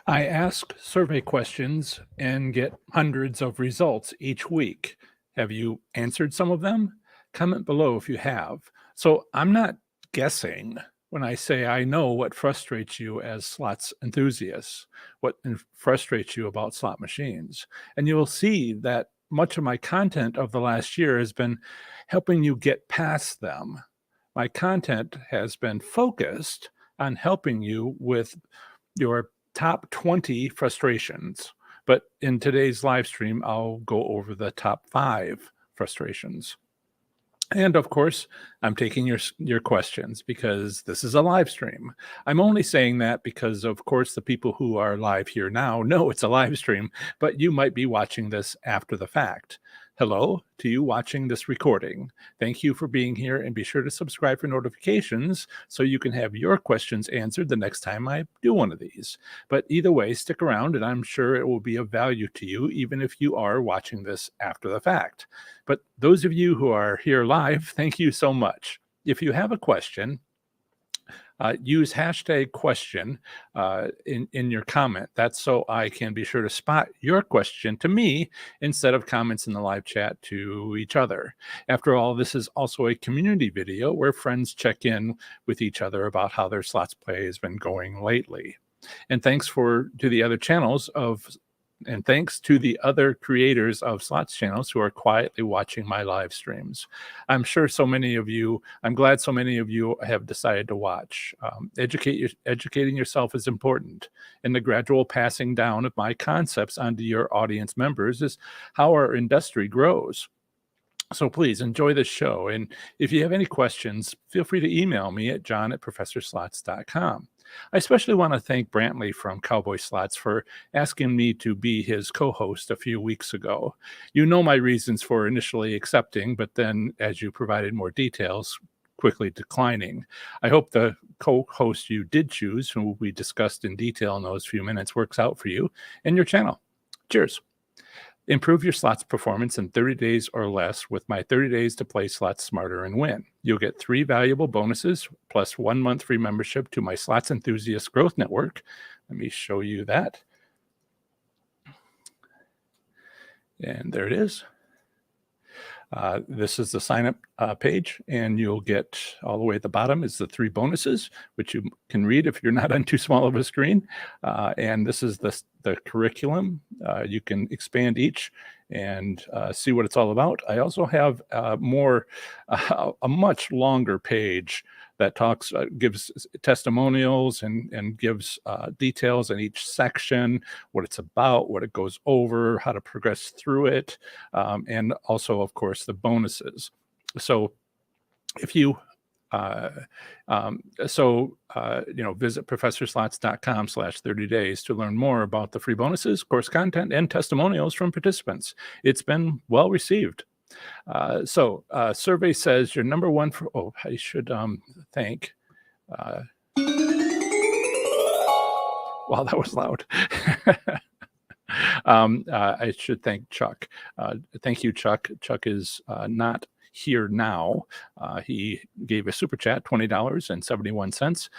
I ask survey questions and get hundreds of results each week. Have you answered some of them? Comment below if you have. So I'm not guessing when I say I know what frustrates you as slots enthusiasts, frustrates you about slot machines. And you'll see that much of my content of the last year has been helping you get past them. My content has been focused on helping you with your top 20 frustrations. But in today's live stream, I'll go over the top 5 frustrations. And of course, I'm taking your questions because this is a live stream. I'm only saying that because, of course, the people who are live here now know it's a live stream, but you might be watching this after the fact. Hello to you watching this recording. Thank you for being here, and be sure to subscribe for notifications so you can have your questions answered the next time I do one of these. But either way, stick around, and I'm sure it will be of value to you, even if you are watching this after the fact. But those of you who are here live, thank you so much. If you have a question, use hashtag question in your comment. That's so I can be sure to spot your question to me instead of comments in the live chat to each other. After all, this is also a community video where friends check in with each other about how their slots play has been going lately. And thanks to the other channels and thanks to the other creators of slots channels who are quietly watching my live streams. I'm glad so many of you have decided to watch. Educating yourself is important, and the gradual passing down of my concepts onto your audience members is how our industry grows. So please enjoy this show. And if you have any questions, feel free to email me at john@professorslots.com. I especially want to thank Brantley from Cowboy Slots for asking me to be his co-host a few weeks ago. You know my reasons for initially accepting, but then as you provided more details, quickly declining. I hope the co-host you did choose, who we discussed in detail in those few minutes, works out for you and your channel. Cheers. Improve your slots performance in 30 days or less with my 30 days to play slots smarter and win. You'll get 3 valuable bonuses plus 1 month free membership to my Slots Enthusiast Growth Network. Let me show you that. And there it is. This is the sign up page, and you'll get all the way at the bottom is the 3 bonuses, which you can read if you're not on too small of a screen. And this is the curriculum. You can expand each and see what it's all about. I also have a much longer page that gives testimonials and gives details in each section, what it's about, what it goes over, how to progress through it, and also, of course, the bonuses. So if you visit professorslots.com/30 days to learn more about the free bonuses, course content, and testimonials from participants. It's been well received. Survey says you're number one I should thank. Wow, that was loud. I should thank Chuck. Thank you, Chuck. Chuck is not here now. He gave a super chat, $20.71.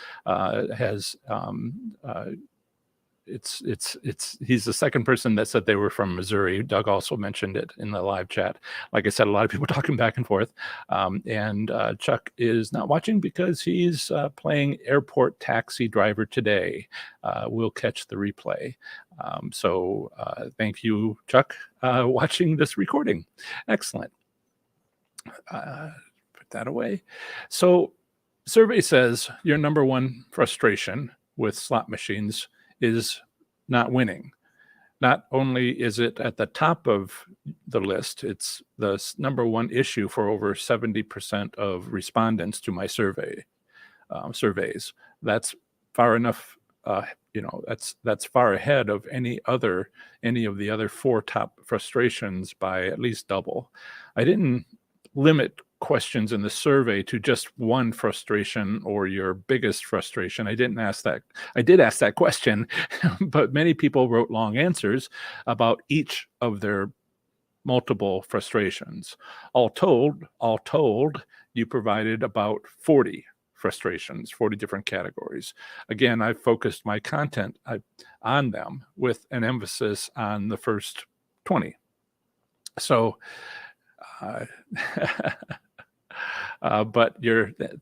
He's the second person that said they were from Missouri. Doug also mentioned it in the live chat. Like I said, a lot of people talking back and forth. And Chuck is not watching because he's playing airport taxi driver today. We'll catch the replay. Thank you, Chuck, watching this recording. Excellent. Put that away. So survey says your number one frustration with slot machines is not winning. Not only is it at the top of the list, it's the number one issue for over 70% of respondents to my surveys. That's far enough. That's far ahead of any of the other 4 top frustrations by at least double. I didn't limit questions in the survey to just one frustration or your biggest frustration. I did ask that question, but many people wrote long answers about each of their multiple frustrations. All told, you provided about 40 frustrations, 40 different categories. Again, I've focused my content on them with an emphasis on the first 20. So, uh, but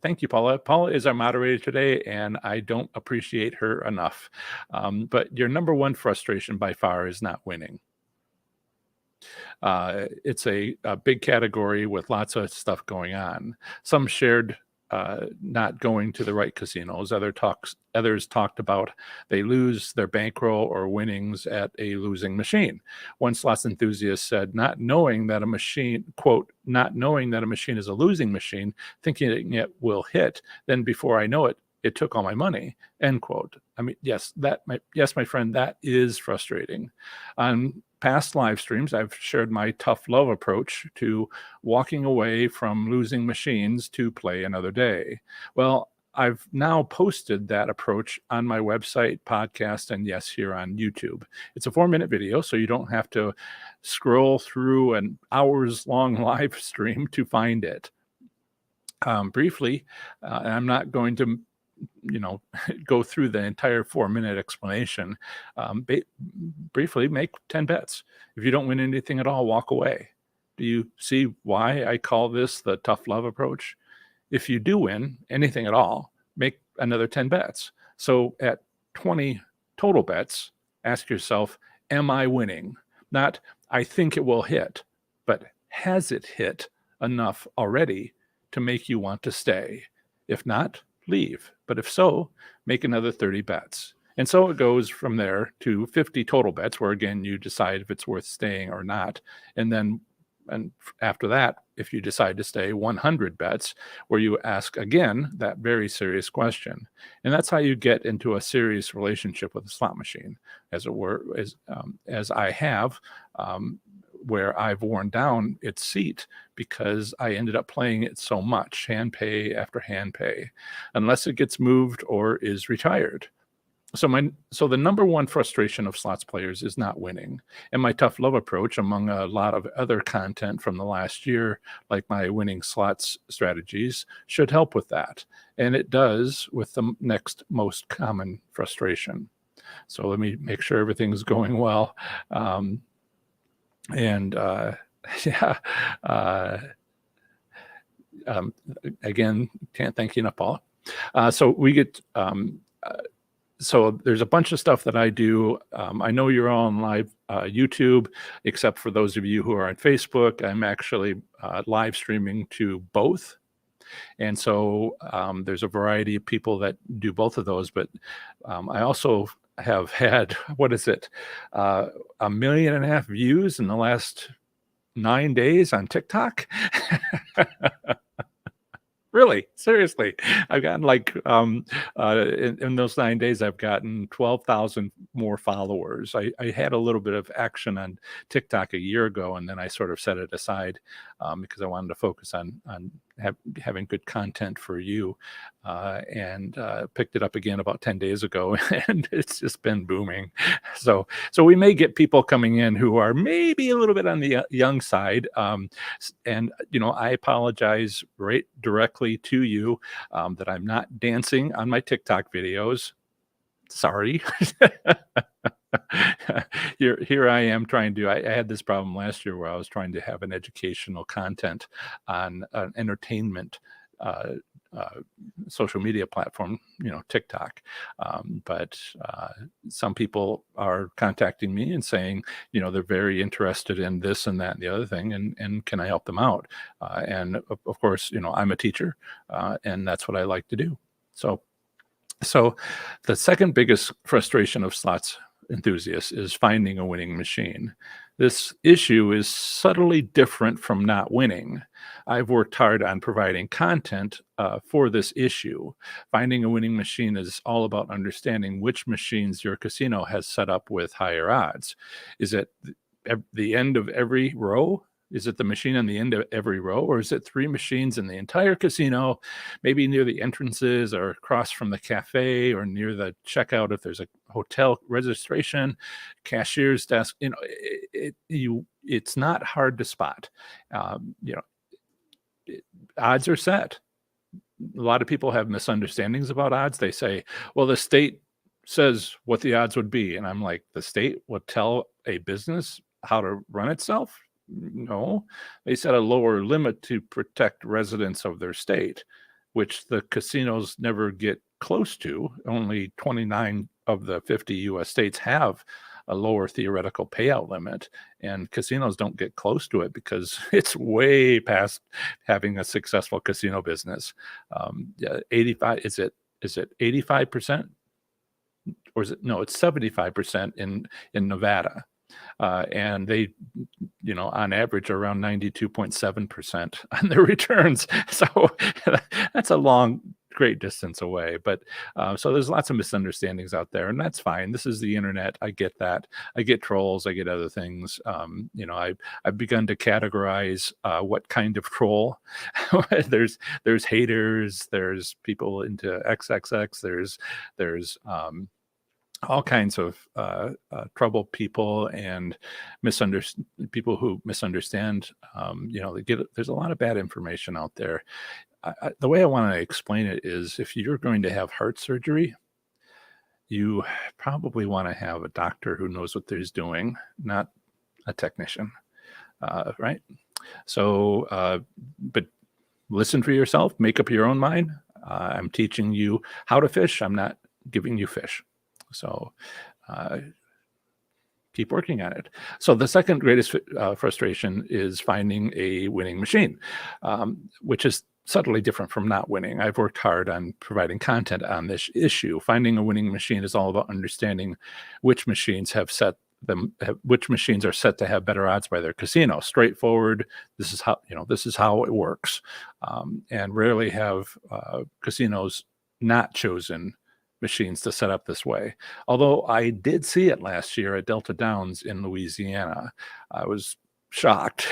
thank you, Paula. Paula is our moderator today, and I don't appreciate her enough. But your number one frustration by far is not winning. It's a big category with lots of stuff going on. Some shared not going to the right casinos. Others talked about they lose their bankroll or winnings at a losing machine. One slots enthusiast said, not knowing that a machine, quote, not knowing that a machine is a losing machine, thinking it will hit, then before I know it, it took all my money, end quote. I mean, yes, my friend, that is frustrating. On past live streams, I've shared my tough love approach to walking away from losing machines to play another day. Well, I've now posted that approach on my website, podcast, and yes, here on YouTube. It's a 4-minute video, so you don't have to scroll through an hours-long live stream to find it. Briefly, and I'm not going to go through the entire 4-minute explanation. Briefly, make 10 bets. If you don't win anything at all, walk away. Do you see why I call this the tough love approach? If you do win anything at all, make another 10 bets. So at 20 total bets, ask yourself, am I winning? Not, I think it will hit, but has it hit enough already to make you want to stay? If not, leave. But if so, make another 30 bets. And so it goes from there to 50 total bets, where again, you decide if it's worth staying or not. And after that, if you decide to stay, 100 bets, where you ask again that very serious question. And that's how you get into a serious relationship with a slot machine, as it were, as I have, where I've worn down its seat because I ended up playing it so much, hand pay after hand pay, unless it gets moved or is retired. So the number one frustration of slots players is not winning. And my tough love approach, among a lot of other content from the last year, like my winning slots strategies, should help with that. And it does with the next most common frustration. So let me make sure everything's going well. Again, can't thank you enough, Paul. So we get so there's a bunch of stuff that I do. I know you're all on live YouTube, except for those of you who are on Facebook. I'm actually live streaming to both. And so there's a variety of people that do both of those. But I also have had, 1.5 million views in the last 9 days on TikTok. Really, seriously, I've gotten in those 9 days, I've gotten 12,000 more followers. I had a little bit of action on TikTok a year ago, and then I sort of set it aside because I wanted to focus on having good content for you, and picked it up again about 10 days ago, and it's just been booming. So we may get people coming in who are maybe a little bit on the young side, and I apologize right directly to you that I'm not dancing on my TikTok videos. Sorry. Here I am trying to. I had this problem last year where I was trying to have an educational content on an entertainment social media platform, TikTok. But some people are contacting me and saying, they're very interested in this and that and the other thing, and can I help them out? And of course, I'm a teacher, and that's what I like to do. So the second biggest frustration of slots enthusiasts is finding a winning machine. This issue is subtly different from not winning. I've worked hard on providing content for this issue. Finding a winning machine is all about understanding which machines your casino has set up with higher odds. Is it the end of every row? Is it the machine on the end of every row, or is it 3 machines in the entire casino, maybe near the entrances or across from the cafe or near the checkout if there's a hotel registration, cashier's desk? It's not hard to spot. Odds are set. a lot of people have misunderstandings about odds. They say, well, the state says what the odds would be. And I'm like, the state would tell a business how to run itself? No, they set a lower limit to protect residents of their state, which the casinos never get close to. Only 29 of the 50 US states have a lower theoretical payout limit, and casinos don't get close to it because it's way past having a successful casino business. Yeah, 85, is it 85%? Or is it, no, it's 75% in Nevada. And they, on average, around 92.7% on their returns. So that's a long, great distance away. But so there's lots of misunderstandings out there, and that's fine. This is the internet. I get that. I get trolls. I get other things. I've begun to categorize what kind of troll. there's haters. There's people into XXX. There's all kinds of troubled people and people who misunderstand. There's a lot of bad information out there. The way I want to explain it is, if you're going to have heart surgery, you probably want to have a doctor who knows what they're doing, not a technician, right? So, but listen for yourself, make up your own mind. I'm teaching you how to fish. I'm not giving you fish. So keep working at it. So the second greatest frustration is finding a winning machine, which is subtly different from not winning. I've worked hard on providing content on this issue. Finding a winning machine is all about understanding which machines are set to have better odds by their casino. Straightforward. This is how it works. And rarely have casinos not chosen machines to set up this way. Although I did see it last year at Delta Downs in Louisiana. I was shocked,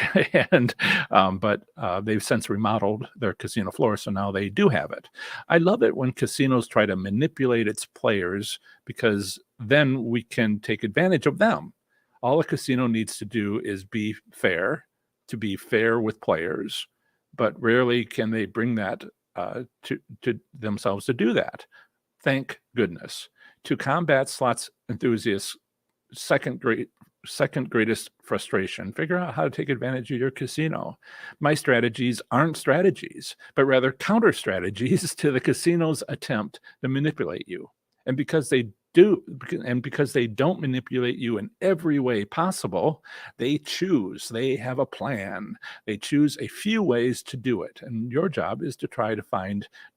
but they've since remodeled their casino floor, so now they do have it. I love it when casinos try to manipulate its players, because then we can take advantage of them. All a casino needs to do is be fair, to be fair with players, but rarely can they bring that to themselves to do that. Thank goodness. To combat slots enthusiasts' second greatest frustration, figure out how to take advantage of your casino. My strategies aren't strategies, but rather counter strategies to the casino's attempt to manipulate you. And because they don't manipulate you in every way possible, they have a plan. They choose a few ways to do it. And your job is to try to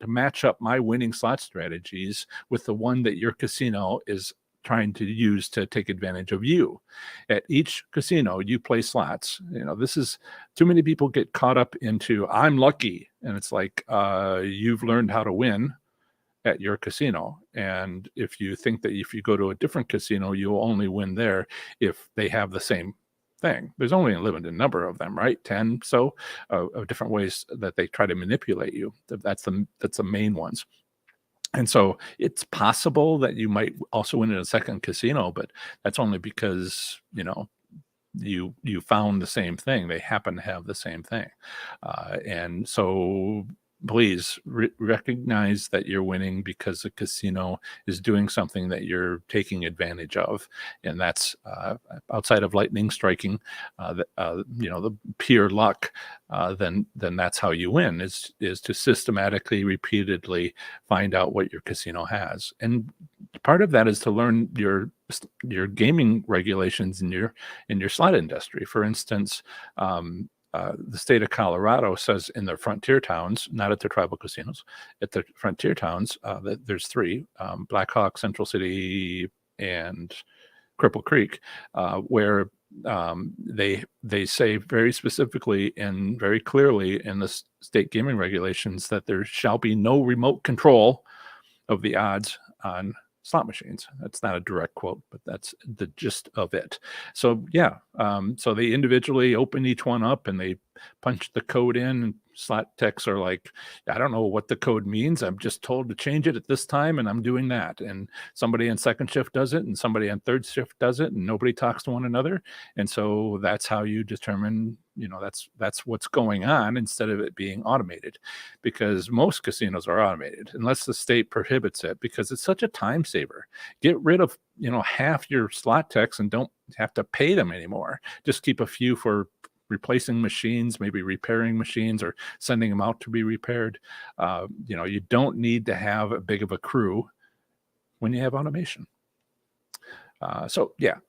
match up my winning slot strategies with the one that your casino is trying to use to take advantage of you. At each casino, you play slots. This is, too many people get caught up into, I'm lucky. And it's like, you've learned how to win at your casino. And if you think that if you go to a different casino, you'll only win there if they have the same thing. There's only a limited number of them, right? 10 of different ways that they try to manipulate you. That's the main ones. And so it's possible that you might also win at a second casino, but that's only because, you found the same thing. They happen to have the same thing. And so please recognize that you're winning because the casino is doing something that you're taking advantage of. And that's outside of lightning striking, the pure luck, then that's how you win, is to systematically, repeatedly find out what your casino has. And part of that is to learn your gaming regulations in your slot industry. For instance, the state of Colorado says in their frontier towns, not at their tribal casinos, at the frontier towns, there's three, Black Hawk, Central City, and Cripple Creek, where they say very specifically and very clearly in the state gaming regulations that there shall be no remote control of the odds on slot machines. That's not a direct quote, but that's the gist of it. So yeah, so they individually open each one up and they punch the code in, and slot techs are like, I don't know what the code means. I'm just told to change it at this time, and I'm doing that. And somebody on second shift does it, and somebody on third shift does it, and nobody talks to one another. And so that's how you determine, that's what's going on, instead of it being automated, because most casinos are automated unless the state prohibits it, because it's such a time saver. Get rid of, half your slot techs and don't have to pay them anymore. Just keep a few for replacing machines, maybe repairing machines, or sending them out to be repaired. You don't need to have a big of a crew when you have automation. So your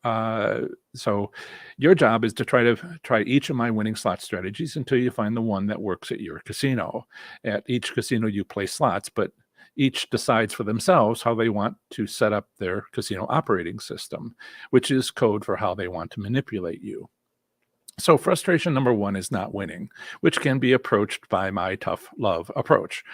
job is to try each of my winning slot strategies until you find the one that works at your casino. At each casino you play slots, but each decides for themselves how they want to set up their casino operating system, which is code for how they want to manipulate you. So frustration number one is not winning, which can be approached by my tough love approach.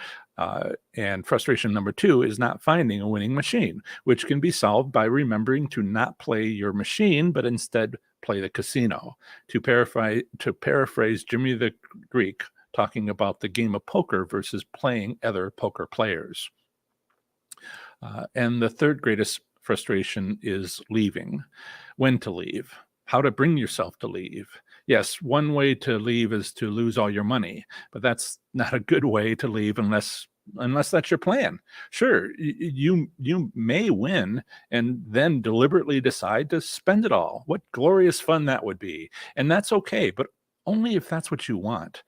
And frustration number two is not finding a winning machine, which can be solved by remembering to not play your machine, but instead play the casino. To paraphrase Jimmy the Greek, talking about the game of poker versus playing other poker players. And the third greatest frustration is leaving. When to leave. How to bring yourself to leave. Yes, one way to leave is to lose all your money, but that's not a good way to leave unless that's your plan. Sure, you may win and then deliberately decide to spend it all. What glorious fun that would be. And that's okay, but only if that's what you want,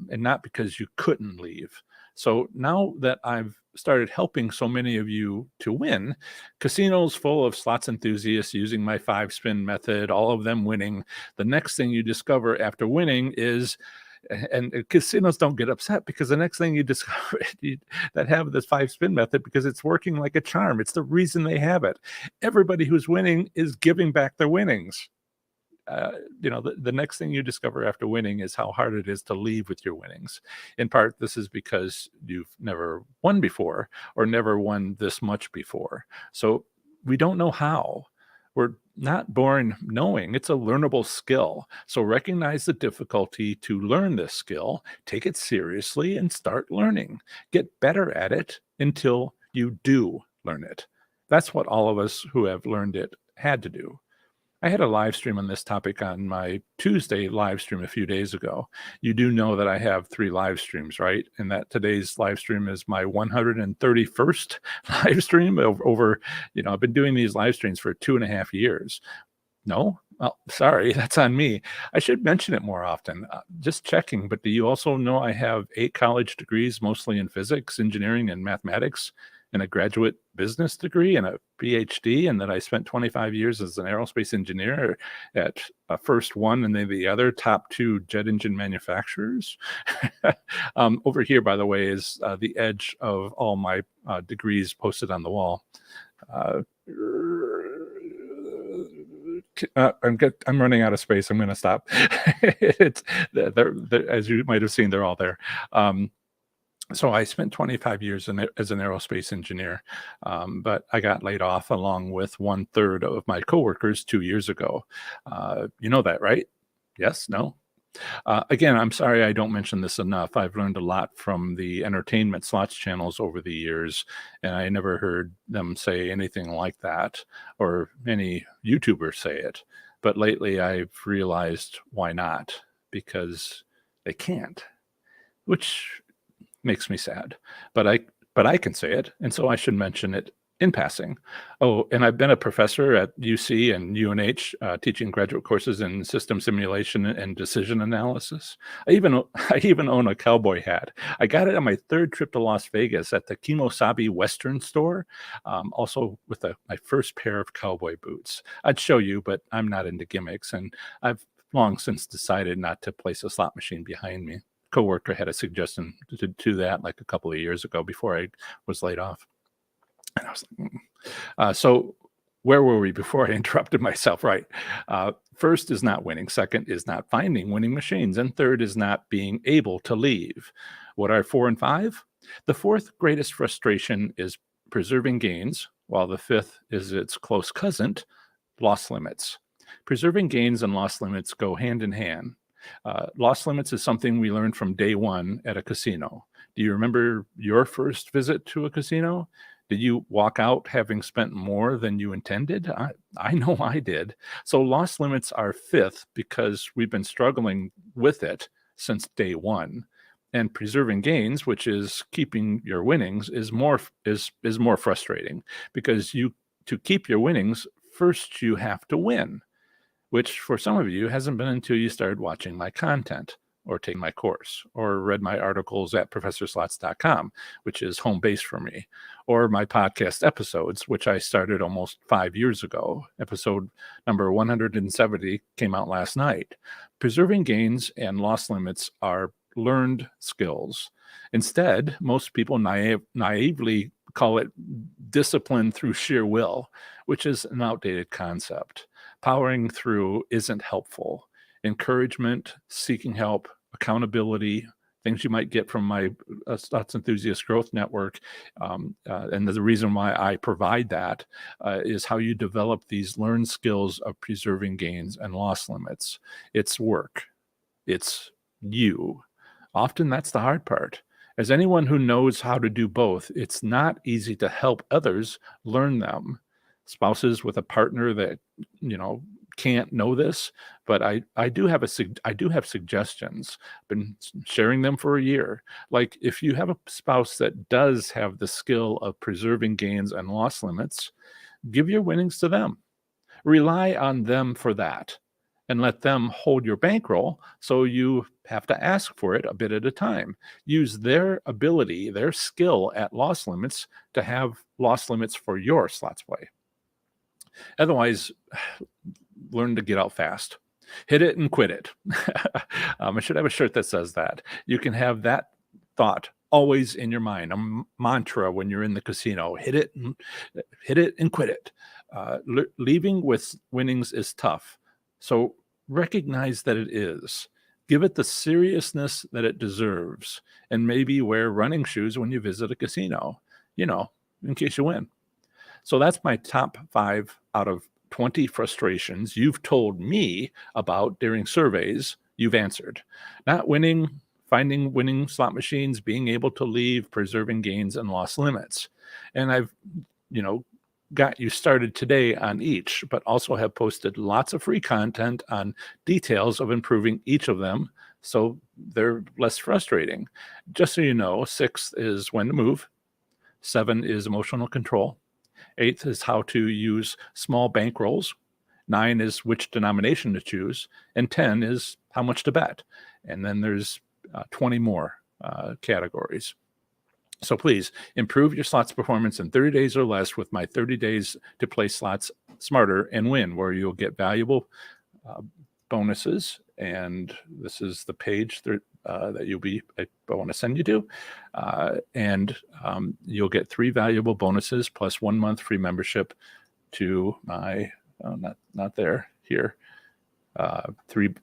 and not because you couldn't leave. So now that I've started helping so many of you to win, casinos full of slots enthusiasts using my 5-spin method, all of them winning, the next thing you discover after winning is, and casinos don't get upset, because the next thing you discover that have this 5-spin method, because it's working like a charm. It's the reason they have it. Everybody who's winning is giving back their winnings. The next thing you discover after winning is how hard it is to leave with your winnings. In part, this is because you've never won before, or never won this much before. So we don't know how. We're not born knowing. It's a learnable skill. So recognize the difficulty to learn this skill, take it seriously, and start learning. Get better at it until you do learn it. That's what all of us who have learned it had to do. I had a live stream on this topic on my Tuesday live stream a few days ago. You do know that I have 3 live streams, right? And that today's live stream is my 131st live stream over, I've been doing these live streams for 2.5 years. No? Well, sorry, that's on me. I should mention it more often. Just checking, but do you also know I have 8 college degrees, mostly in physics, engineering, and mathematics, and a graduate business degree and a PhD, and that I spent 25 years as an aerospace engineer at first one and then the other top 2 jet engine manufacturers. Over here, by the way, is the edge of all my degrees posted on the wall. I'm running out of space. I'm going to stop. As you might have seen, they're all there. So I spent 25 years as an aerospace engineer, but I got laid off along with 1/3 of my coworkers 2 years ago. You know that, right? Yes? No? Again, I'm sorry I don't mention this enough. I've learned a lot from the entertainment slots channels over the years, and I never heard them say anything like that, or any YouTuber say it. But lately I've realized why not, because they can't, which makes me sad, but I can say it, and so I should mention it in passing. Oh, and I've been a professor at UC and UNH, teaching graduate courses in system simulation and decision analysis. I even own a cowboy hat. I got it on my 3rd trip to Las Vegas at the Kimosabi Western store, also with my first pair of cowboy boots. I'd show you, but I'm not into gimmicks, and I've long since decided not to place a slot machine behind me. Coworker had a suggestion to do that like a couple of years ago before I was laid off. And I was like, so where were we before I interrupted myself? Right. First is not winning. Second is not finding winning machines. And third is not being able to leave. What are 4 and 5? The 4th greatest frustration is preserving gains, while the 5th is its close cousin, loss limits. Preserving gains and loss limits go hand in hand. Loss limits is something we learned from day one at a casino. Do you remember your first visit to a casino? Did you walk out having spent more than you intended? I know I did. So loss limits are fifth because we've been struggling with it since day one. And preserving gains, which is keeping your winnings, is more frustrating because to keep your winnings, first you have to win, which for some of you hasn't been until you started watching my content or taking my course or read my articles at professorslots.com, which is home base for me, or my podcast episodes, which I started almost 5 years ago. Episode number 170 came out last night. Preserving gains and loss limits are learned skills. Instead, most people naively call it discipline through sheer will, which is an outdated concept. Powering through isn't helpful. Encouragement, seeking help, accountability, things you might get from my Slots Enthusiast Growth Network, and the reason why I provide that is how you develop these learned skills of preserving gains and loss limits. It's work. It's you. Often that's the hard part. As anyone who knows how to do both, it's not easy to help others learn them. Spouses with a partner that, can't know this, but I do have suggestions. Been sharing them for a year. Like if you have a spouse that does have the skill of preserving gains and loss limits, give your winnings to them. Rely on them for that and let them hold your bankroll, so you have to ask for it a bit at a time. Use their ability, their skill at loss limits to have loss limits for your slots play. Otherwise, learn to get out fast. Hit it and quit it. I should have a shirt that says that. You can have that thought always in your mind, a mantra when you're in the casino. Hit it and quit it. Leaving with winnings is tough. So recognize that it is. Give it the seriousness that it deserves, and maybe wear running shoes when you visit a casino, in case you win. So that's my top 5 out of 20 frustrations you've told me about during surveys you've answered. Not winning, finding winning slot machines, being able to leave, preserving gains and loss limits. And I've, got you started today on each, but also have posted lots of free content on details of improving each of them so they're less frustrating. Just so you know, 6 is when to move, 7 is emotional control, 8 is how to use small bankrolls, 9 is which denomination to choose, and 10 is how much to bet. And then there's 20 more categories. So please improve your slots performance in 30 days or less with my 30 days to play slots smarter and win, where you'll get valuable bonuses. And this is the page that I want to send you to. And you'll get 3 valuable bonuses plus 1 month free membership to my, here, 3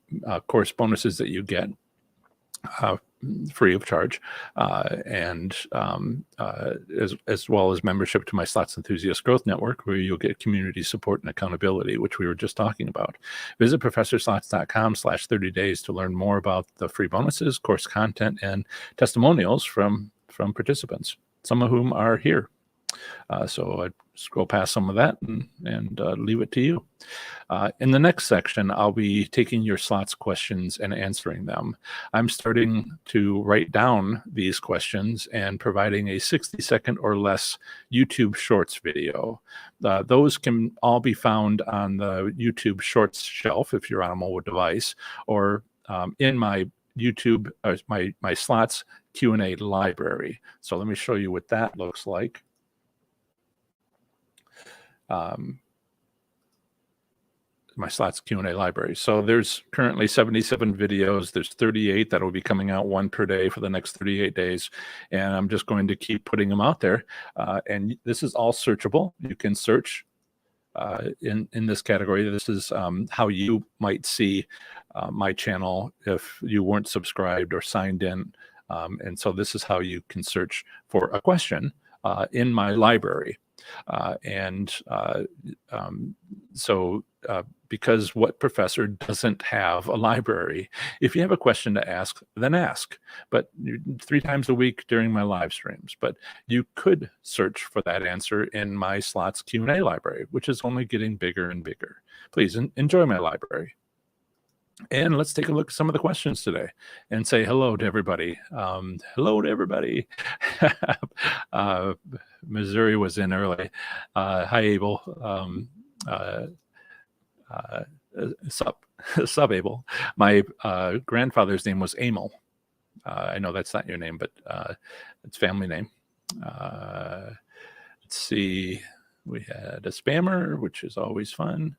course bonuses that you get free of charge, and as well as membership to my Slots Enthusiast Growth Network, where you'll get community support and accountability, which we were just talking about. Visit professorslots.com/30 days to learn more about the free bonuses, course content, and testimonials from participants, some of whom are here. So I'd scroll past some of that and leave it to you. In the next section, I'll be taking your slots questions and answering them. I'm starting to write down these questions and providing a 60-second or less YouTube Shorts video. Those can all be found on the YouTube Shorts shelf if you're on a mobile device, or in my YouTube, my slots Q&A library. So let me show you what that looks like. My slots Q&A library. So there's currently 77 videos. There's 38 that will be coming out, 1 per day for the next 38 days. And I'm just going to keep putting them out there. And this is all searchable. You can search in this category. This is how you might see my channel if you weren't subscribed or signed in. And so this is how you can search for a question in my library. And so because what professor doesn't have a library? If you have a question to ask, then ask. But 3 times a week during my live streams. But you could search for that answer in my Slots Q&A library, which is only getting bigger and bigger. Please enjoy my library. And let's take a look at some of the questions today and say hello to everybody. Hello to everybody. Missouri was in early. Hi, Abel. Sup, Abel. My grandfather's name was Amel. I know that's not your name, but it's family name. Let's see. We had a spammer, which is always fun.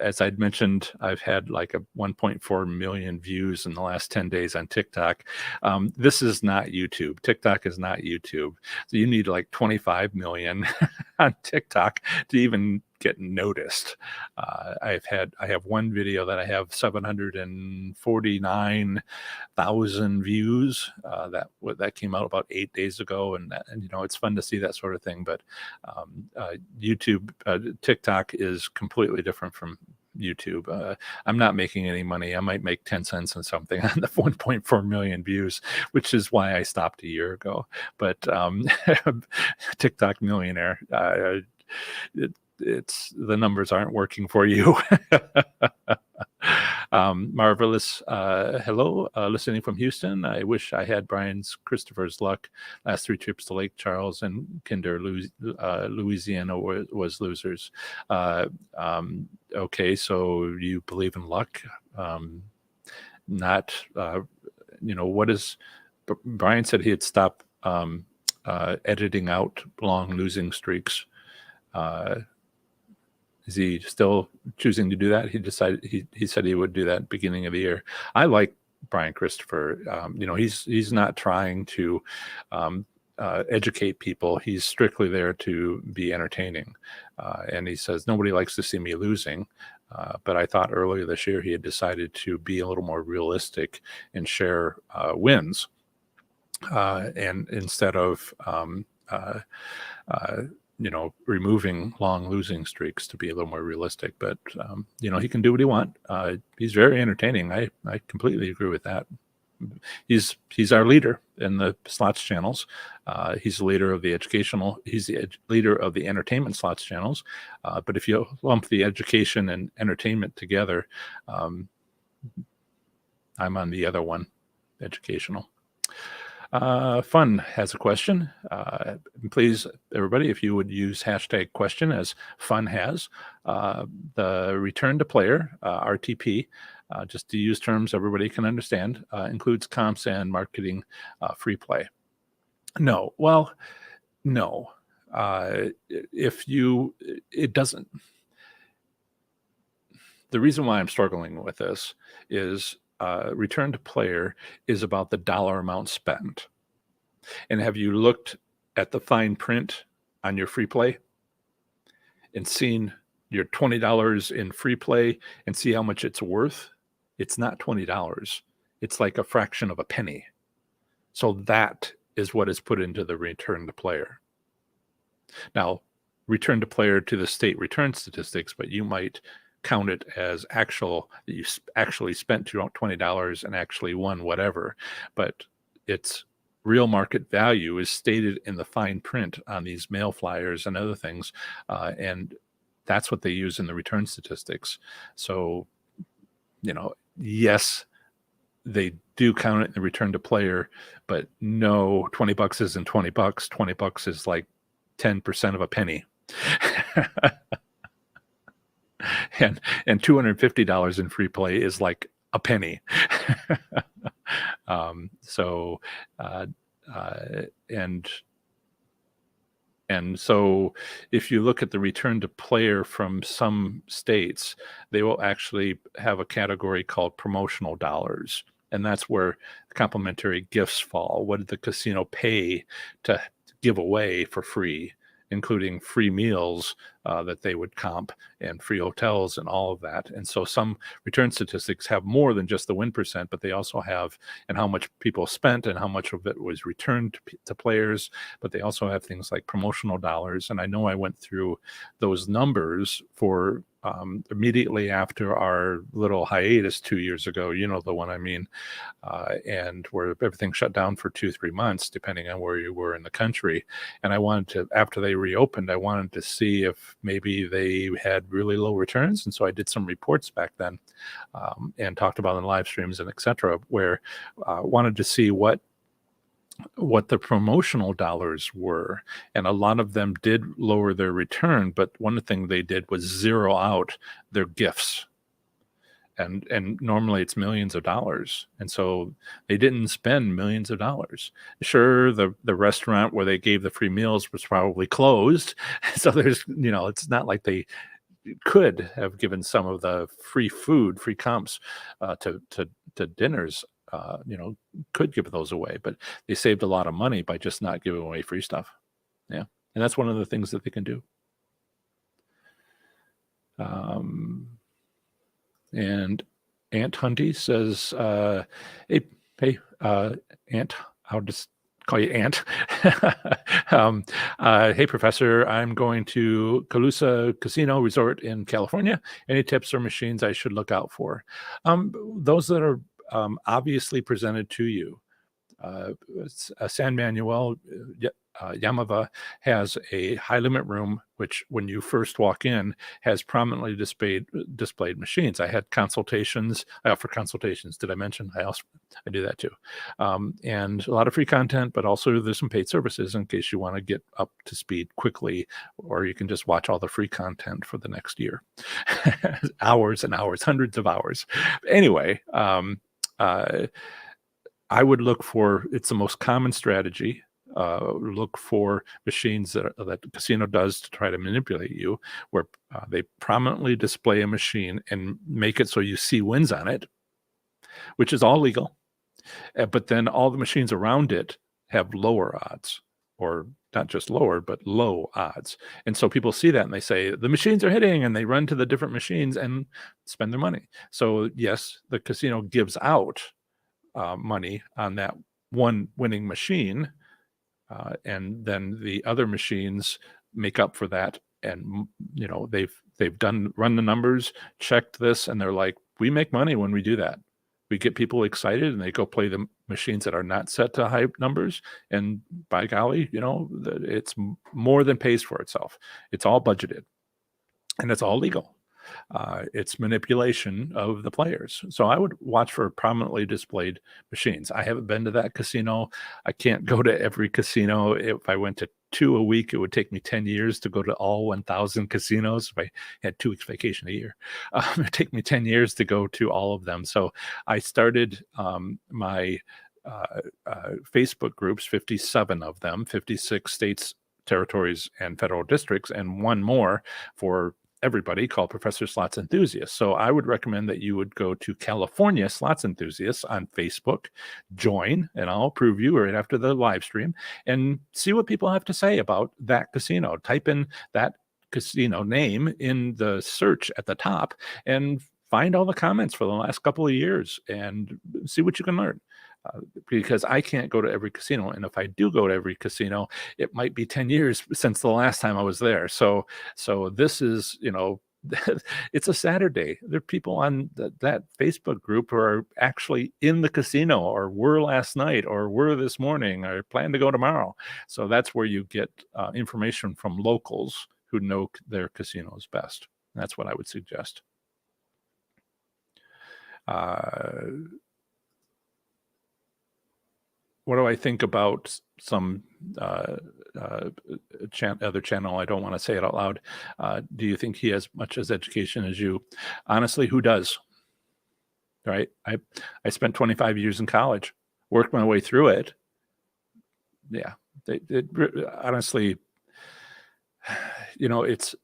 As I'd mentioned, I've had like a 1.4 million views in the last 10 days on TikTok. This is not YouTube. TikTok is not YouTube. So you need like 25 million on TikTok to even get noticed. I have one video that I have 749,000 views. That came out about 8 days ago, and it's fun to see that sort of thing. But YouTube, TikTok is completely different from YouTube. I'm not making any money. I might make 10 cents on something on the 1.4 million views, which is why I stopped a year ago. But TikTok millionaire. It's the numbers aren't working for you. Marvelous. Hello, listening from Houston. I wish I had Christopher's luck. Last 3 trips to Lake Charles and Kinder, Louisiana was losers. Okay, so you believe in luck? Not. What is? Brian said he'd stop editing out long losing streaks. Is he still choosing to do that? He said he would do that at the beginning of the year. I like Brian Christopher. He's not trying to educate people. He's strictly there to be entertaining. And he says, nobody likes to see me losing. But I thought earlier this year he had decided to be a little more realistic and share wins. And instead of removing long losing streaks, to be a little more realistic. But he can do what he wants. He's very entertaining. I completely agree with that. He's our leader in the slots channels. He's the leader of the educational. He's the leader of the entertainment slots channels. But if you lump the education and entertainment together, I'm on the other one, educational. Fun has a question. Please, everybody, if you would use hashtag question as fun has. The return to player, RTP, just to use terms everybody can understand, includes comps and marketing free play. No. Well, no. It doesn't. The reason why I'm struggling with this is return to player is about the dollar amount spent. And have you looked at the fine print on your free play and seen your $20 in free play and see how much it's worth? It's not $20. It's like a fraction of a penny. So that is what is put into the return to player. Now, return to player to the state return statistics, but you might count it as you actually spent $20 and actually won whatever, but its real market value is stated in the fine print on these mail flyers and other things, and that's what they use in the return statistics. So, yes, they do count it in the return to player, but no, $20 isn't $20. $20 is like 10% of a penny. And $250 in free play is like a penny. And so if you look at the return to player from some states, they will actually have a category called promotional dollars. And that's where complimentary gifts fall. What did the casino pay to give away for free, including free meals, that they would comp, and free hotels and all of that. And so some return statistics have more than just the win percent, but they also have and how much people spent and how much of it was returned to players. But they also have things like promotional dollars. And I know I went through those numbers for immediately after our little hiatus 2 years ago, you know, the one I mean, and where everything shut down for 2-3 months, depending on where you were in the country. And I wanted to, after they reopened, I wanted to see if maybe they had really low returns. And so I did some reports back then and talked about in live streams and etc., where wanted to see what the promotional dollars were, and a lot of them did lower their return, but one thing they did was zero out their gifts, and normally it's millions of dollars, and so they didn't spend millions of dollars. Sure, the restaurant where they gave the free meals was probably closed, so there's, you know, it's not like they could have given some of the free food, free comps to dinners, you know, could give those away, but they saved a lot of money by just not giving away free stuff. Yeah. And that's one of the things that they can do. And Ant Hunty says, hey, Ant, I'll just call you Ant. Hey, Professor, I'm going to Calusa Casino Resort in California. Any tips or machines I should look out for? Those that are obviously presented to you. San Manuel, Yamava has a high limit room, which when you first walk in has prominently displayed machines. I had consultations. I offer consultations. Did I mention? I do that too. And a lot of free content, but also there's some paid services in case you want to get up to speed quickly, or you can just watch all the free content for the next year. Hours and hours, hundreds of hours. Anyway, I would look for, it's the most common strategy. Look for machines that the casino does to try to manipulate you, where they prominently display a machine and make it so you see wins on it, which is all legal. But then all the machines around it have lower odds, or not just lower, but low odds. And so people see that and they say, the machines are hitting, and they run to the different machines and spend their money. So yes, the casino gives out money on that one winning machine, and then the other machines make up for that. And you know, they've run the numbers, checked this, and they're like, we make money when we do that. We get people excited and they go play the machines that are not set to high numbers, and by golly, you know, it's more than pays for itself. It's all budgeted and it's all legal. It's manipulation of the players. So I would watch for prominently displayed machines. I haven't been to that casino. I can't go to every casino. If I went to 2 a week, it would take me 10 years to go to all 1,000 casinos. If I had 2 weeks vacation a year, it'd take me 10 years to go to all of them. So I started my Facebook groups, 57 of them, 56 states, territories, and federal districts, and one more for everybody, called Professor Slots Enthusiast. So I would recommend that you would go to California Slots Enthusiasts on Facebook, join, and I'll approve you right after the live stream, and see what people have to say about that casino. Type in that casino name in the search at the top and find all the comments for the last couple of years and see what you can learn. Because I can't go to every casino, and if I do go to every casino, it might be 10 years since the last time I was there. So this is, you know, it's a Saturday. There are people on that Facebook group who are actually in the casino, or were last night, or were this morning, or plan to go tomorrow. So that's where you get information from locals who know their casinos best. That's what I would suggest. What do I think about some other channel? I don't want to say it out loud. Do you think he has much as education as you? Honestly, who does? Right? I spent 25 years in college, worked my way through it. Yeah, honestly, you know, it's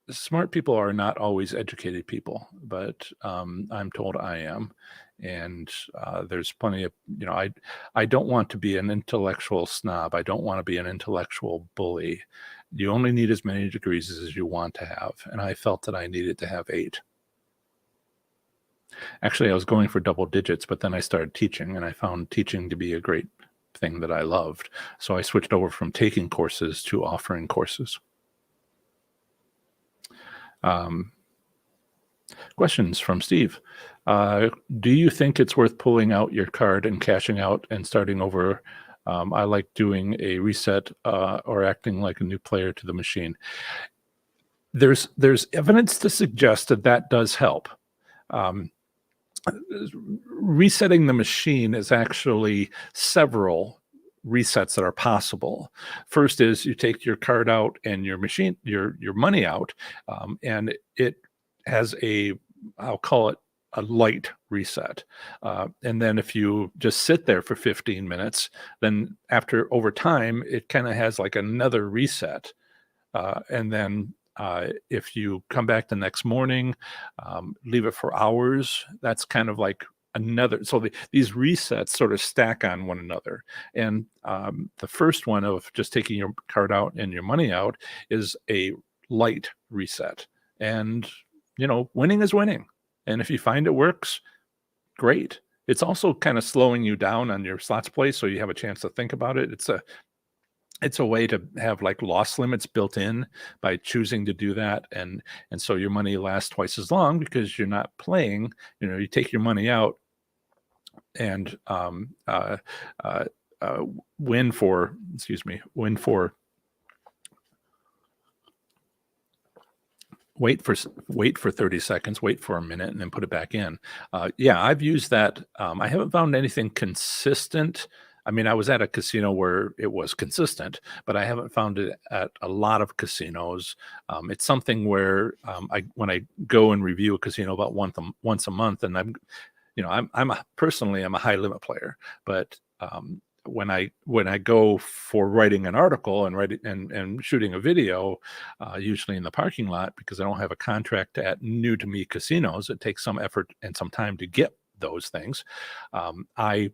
smart people are not always educated people, but I'm told I am. And there's plenty of, I don't want to be an intellectual snob. I don't want to be an intellectual bully. You only need as many degrees as you want to have. And I felt that I needed to have 8. Actually, I was going for double digits, but then I started teaching and I found teaching to be a great thing that I loved. So I switched over from taking courses to offering courses. Questions from Steve. Do you think it's worth pulling out your card and cashing out and starting over? I like doing a reset or acting like a new player to the machine. There's evidence to suggest that that does help. Resetting the machine is actually several resets that are possible. First is you take your card out and your machine, your money out, and it has I'll call it a light reset. And then if you just sit there for 15 minutes, then over time, it kind of has like another reset. And then if you come back the next morning, leave it for hours, that's kind of like another. So these resets sort of stack on one another. And the first one of just taking your card out and your money out is a light reset. And, winning is winning. And if you find it works, great. It's also kind of slowing you down on your slots play, so you have a chance to think about it. It's a way to have like loss limits built in by choosing to do that. And so your money lasts twice as long because you're not playing, you take your money out and win for 30 seconds, wait for a minute, and then put it back in. Yeah, I've used that. I haven't found anything consistent. I mean, I was at a casino where it was consistent, but I haven't found it at a lot of casinos. It's something where when I go and review a casino about once a month, and I'm personally I'm a high limit player, but when I go for writing an article and shooting a video, usually in the parking lot, because I don't have a contract at new to me casinos, it takes some effort and some time to get those things. I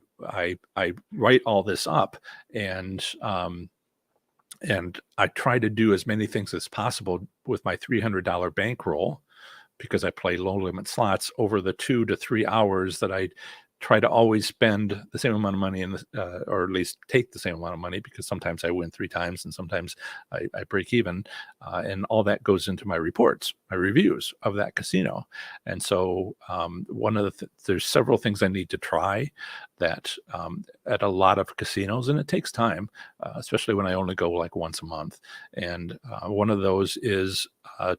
write all this up and I try to do as many things as possible with my $300 bankroll, because I play low limit slots over the 2 to 3 hours that I try to always spend the same amount of money or at least take the same amount of money, because sometimes I win 3 times and sometimes I break even. And all that goes into my reports, my reviews of that casino. And so there's several things I need to try that at a lot of casinos, and it takes time, especially when I only go like once a month. And one of those is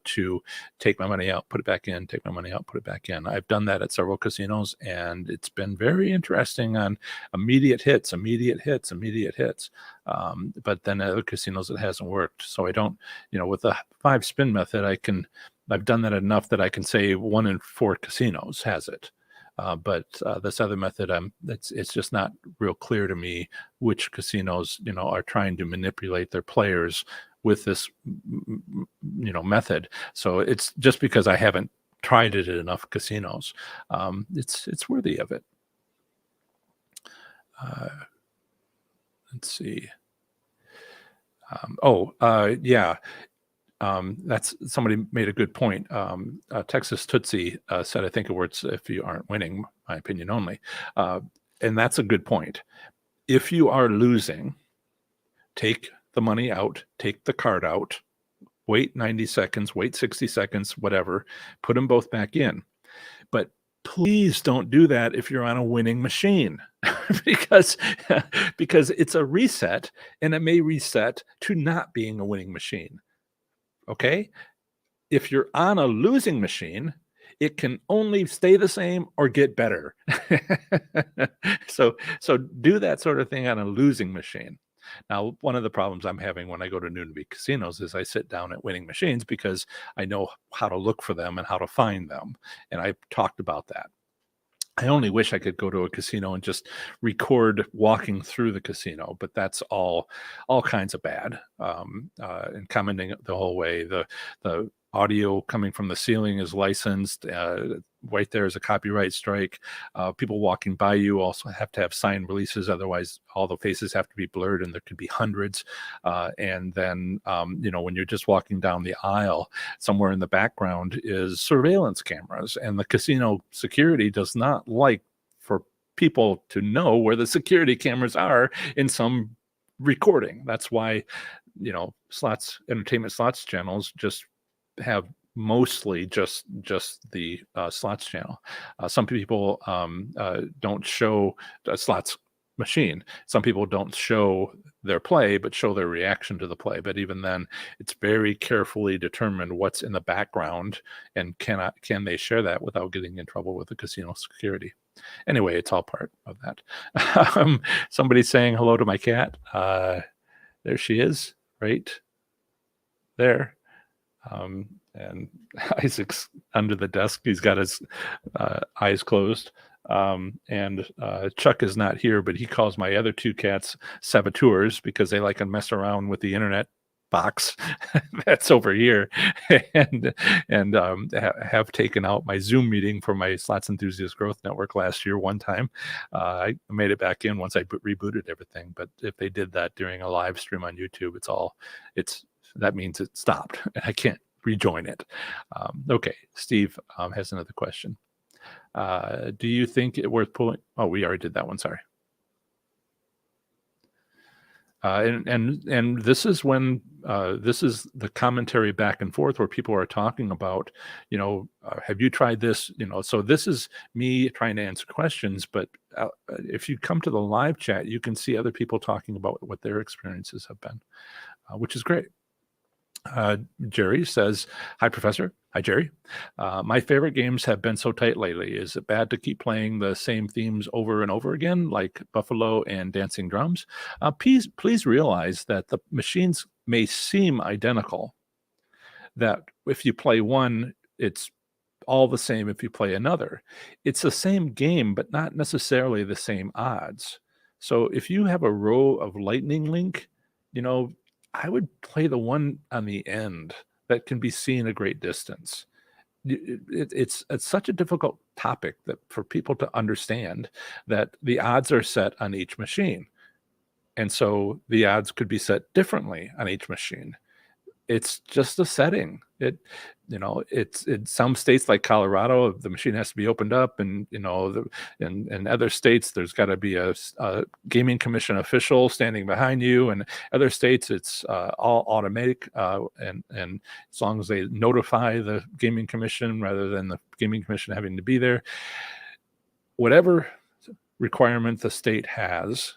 to take my money out, put it back in, take my money out, put it back in. I've done that at several casinos, and it's been very interesting on immediate hits. But then at other casinos, it hasn't worked. So I don't, with the 5 spin method, I've done that enough that I can say 1 in 4 casinos has it. But this other method, it's just not real clear to me which casinos, are trying to manipulate their players with this, method. So it's just because I haven't tried it at enough casinos. It's worthy of it. Let's see. Yeah. That's somebody made a good point. Texas Tootsie said, I think it works if you aren't winning, my opinion only. And that's a good point. If you are losing, take the money out, take the card out, wait 90 seconds, wait 60 seconds, whatever, put them both back in. But please don't do that if you're on a winning machine, because it's a reset, and it may reset to not being a winning machine. Okay? If you're on a losing machine, it can only stay the same or get better. So do that sort of thing on a losing machine. Now, one of the problems I'm having when I go to new-to-me casinos is I sit down at winning machines because I know how to look for them and how to find them. And I've talked about that. I only wish I could go to a casino and just record walking through the casino, but that's all kinds of bad. And commenting the whole way. The audio coming from the ceiling is licensed. Right there is a copyright strike. People walking by you also have to have signed releases. Otherwise, all the faces have to be blurred, and there could be hundreds. And then, when you're just walking down the aisle, somewhere in the background is surveillance cameras. And the casino security does not like for people to know where the security cameras are in some recording. That's why, entertainment slots channels just have mostly just the slots channel. Some people don't show a slots machine. Some people don't show their play, but show their reaction to the play. But even then, it's very carefully determined what's in the background, and can they share that without getting in trouble with the casino security. Anyway, it's all part of that. Somebody's saying hello to my cat. There she is, right there. And Isaac's under the desk. He's got his eyes closed. And Chuck is not here, but he calls my other two cats saboteurs because they like to mess around with the internet box that's over here, and have taken out my Zoom meeting for my Slots Enthusiast Growth Network last year one time. I made it back in once I rebooted everything, but if they did that during a live stream on YouTube, that means it stopped and I can't rejoin it. Okay, Steve has another question. Do you think it worth pulling? Oh, we already did that one. Sorry. And this is when this is the commentary back and forth where people are talking about, have you tried this? So this is me trying to answer questions. But if you come to the live chat, you can see other people talking about what their experiences have been, which is great. Jerry says, "Hi, Professor." Hi, Jerry. My favorite games have been so tight lately. Is it bad to keep playing the same themes over and over again, like Buffalo and Dancing Drums? Please realize that the machines may seem identical, that if you play one, it's all the same if you play another. It's the same game, but not necessarily the same odds. So if you have a row of Lightning Link, I would play the one on the end that can be seen a great distance. It's such a difficult topic that for people to understand that the odds are set on each machine. And so the odds could be set differently on each machine. It's just a setting. It's in some states like Colorado, the machine has to be opened up, and in other states there's got to be a gaming commission official standing behind you, and other states it's all automatic, and as long as they notify the gaming commission rather than the gaming commission having to be there, whatever requirement the state has,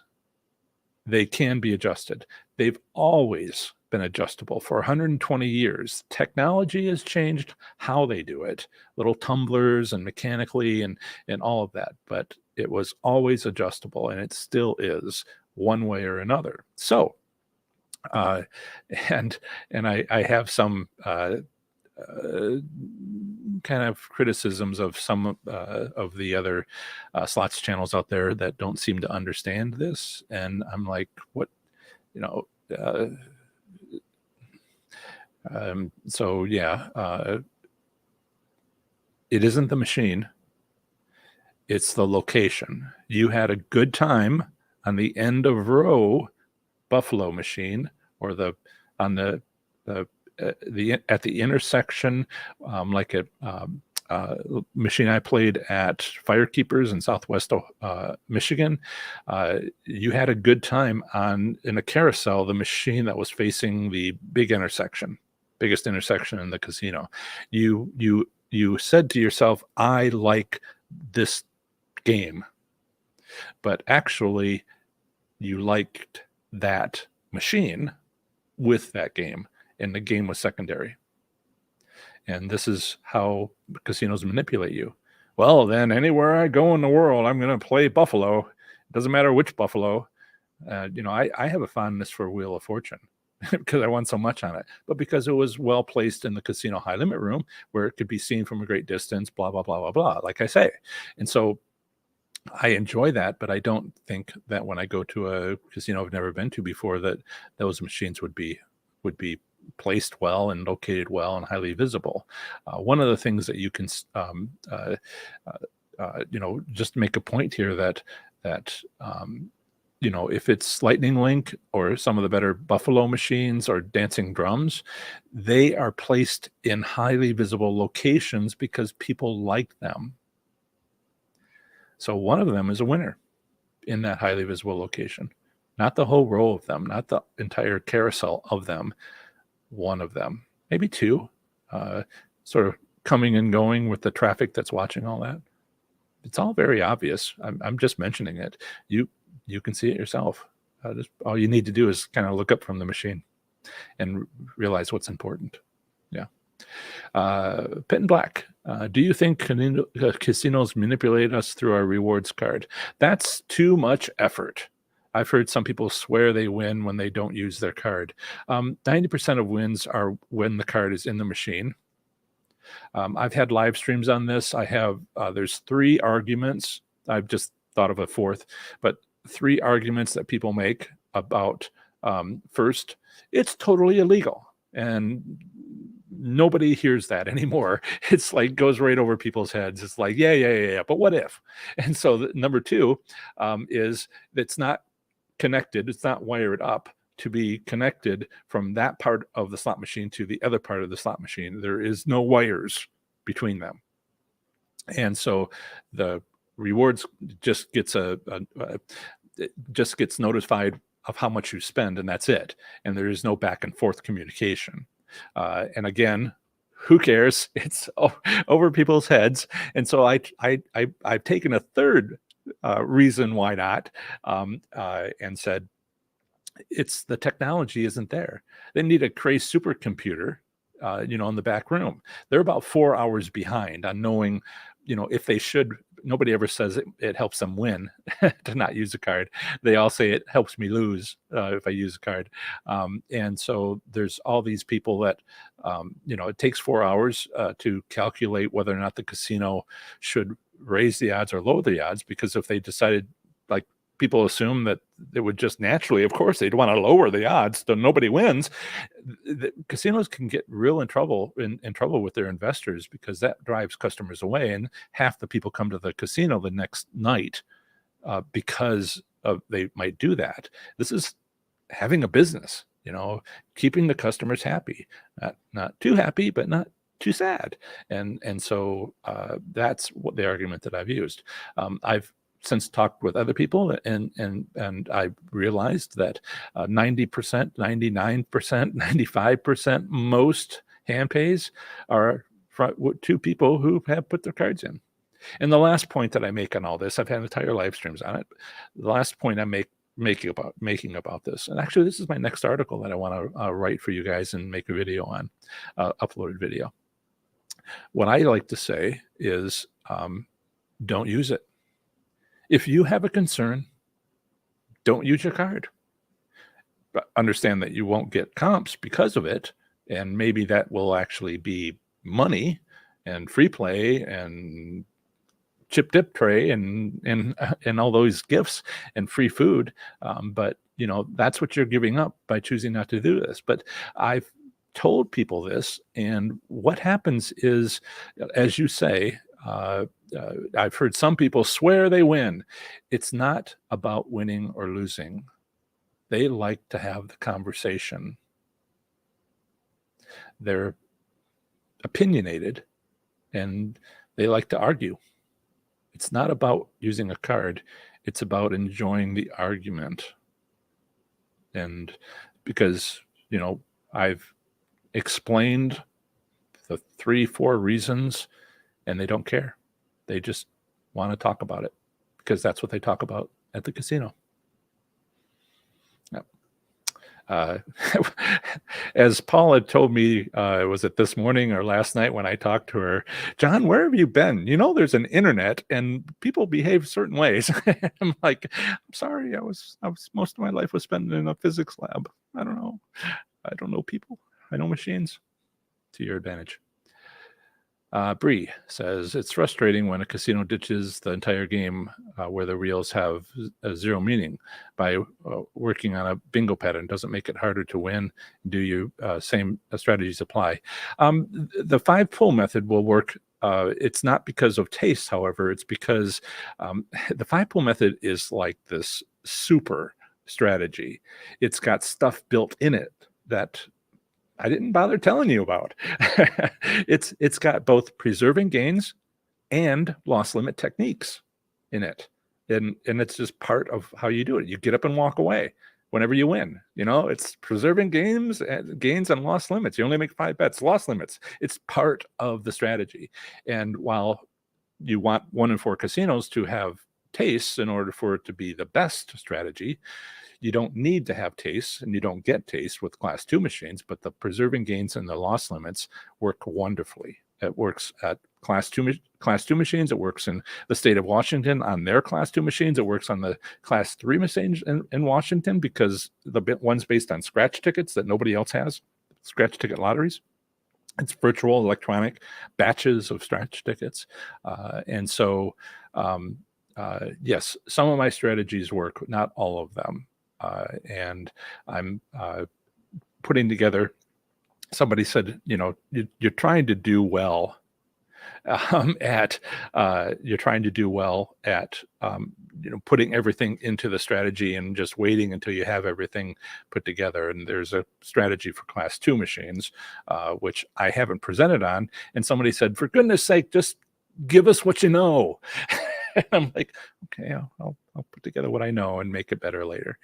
they can be adjusted. They've always been adjustable for 120 years. Technology has changed how they do it, little tumblers and mechanically and all of that, but it was always adjustable, and it still is one way or another. So, and I have some kind of criticisms of some of the other slots channels out there that don't seem to understand this, and I'm like, what, so yeah, it isn't the machine, it's the location. You had a good time on the end of row Buffalo machine, or at the intersection, like a machine I played at Firekeepers in Southwest Michigan. You had a good time in a carousel, the machine that was facing the biggest intersection in the casino. You said to yourself, I like this game, but actually you liked that machine with that game, and the game was secondary. And this is how casinos manipulate you. Well, then anywhere I go in the world, I'm going to play Buffalo. It doesn't matter which Buffalo. I have a fondness for Wheel of Fortune because I won so much on it, but because it was well placed in the casino high limit room where it could be seen from a great distance, blah, blah, blah, blah, blah, like I say. And so I enjoy that, but I don't think that when I go to a casino I've never been to before, that those machines would be placed well and located well and highly visible. One of the things that you can, just make a point here that if it's Lightning Link or some of the better Buffalo machines or Dancing Drums, they are placed in highly visible locations because people like them. So one of them is a winner in that highly visible location. Not the whole row of them, not the entire carousel of them, one of them, maybe two, sort of coming and going with the traffic that's watching all that. It's all very obvious. I'm just mentioning it. You can see it yourself. All you need to do is kind of look up from the machine and realize what's important. Yeah. Pit and Black. Do you think casinos manipulate us through our rewards card? That's too much effort. I've heard some people swear they win when they don't use their card. 90% of wins are when the card is in the machine. I've had live streams on this. There's 3 arguments. I've just thought of a 4th, but 3 arguments that people make about, first, it's totally illegal. And nobody hears that anymore. It's like goes right over people's heads. It's like, yeah. But what if? And so number 2 is it's not connected. It's not wired up to be connected from that part of the slot machine to the other part of the slot machine. There is no wires between them. And so the rewards just gets it just gets notified of how much you spend, and that's it. And there is no back and forth communication. And again, who cares? It's over people's heads. And so I've taken a third reason why not, and said, it's the technology isn't there. They need a Cray supercomputer, in the back room. They're about 4 hours behind on knowing, if they should. Nobody ever says it helps them win to not use a card. They all say it helps me lose if I use a card. And so there's all these people that, it takes 4 hours to calculate whether or not the casino should raise the odds or lower the odds, because if they decided, like people assume that it would just naturally, of course, they'd want to lower the odds so nobody wins. The casinos can get real in trouble with their investors, because that drives customers away, and half the people come to the casino the next night because they might do that. This is having a business, keeping the customers happy, not too happy, but not too sad. And so that's what the argument that I've used. I've since talked with other people, and I realized that 90%, 99%, 95%, most hand pays are to people who have put their cards in. And the last point that I make on all this, I've had entire live streams on it. The last point I'm making about this, and actually this is my next article that I want to write for you guys and make a video on, uploaded video. What I like to say is, don't use it. If you have a concern, don't use your card. But understand that you won't get comps because of it, and maybe that will actually be money and free play and chip dip tray and all those gifts and free food. But that's what you're giving up by choosing not to do this. But I've told people this, and what happens is, as you say, I've heard some people swear they win. It's not about winning or losing. They like to have the conversation. They're opinionated, and they like to argue. It's not about using a card. It's about enjoying the argument. And because, I've explained the 3-4 reasons, and they don't care. They just want to talk about it because that's what they talk about at the casino. As Paula told me, was it this morning or last night when I talked to her, John, where have you been? There's an internet and people behave certain ways. I'm like, I'm sorry, I was most of my life was spent in a physics lab. I don't know. I don't know people. I know machines. To your advantage. Bree says it's frustrating when a casino ditches the entire game where the reels have zero meaning. By working on a bingo pattern doesn't make it harder to win. Do you same strategies apply? The 5 pull method will work. It's not because of taste, however, it's because the 5 pull method is like this super strategy. It's got stuff built in it that I didn't bother telling you about. It's got both preserving gains and loss limit techniques in it. And it's just part of how you do it. You get up and walk away whenever you win. It's preserving gains and loss limits. You only make 5 bets, loss limits. It's part of the strategy. And while you want 1 in 4 casinos to have tastes in order for it to be the best strategy, you don't need to have tastes, and you don't get taste with class 2 machines, but the preserving gains and the loss limits work wonderfully. It works at class 2 machines. It works in the state of Washington on their class 2 machines. It works on the class 3 machines in Washington because the one's based on scratch tickets that nobody else has, scratch ticket lotteries. It's virtual electronic batches of scratch tickets. And so, yes, some of my strategies work, not all of them. And I'm putting together, somebody said, you're trying to do well you're trying to do well at putting everything into the strategy and just waiting until you have everything put together. And there's a strategy for class 2 machines, which I haven't presented on. And somebody said, for goodness sake, just give us what you know. And I'm like, okay, I'll put together what I know and make it better later.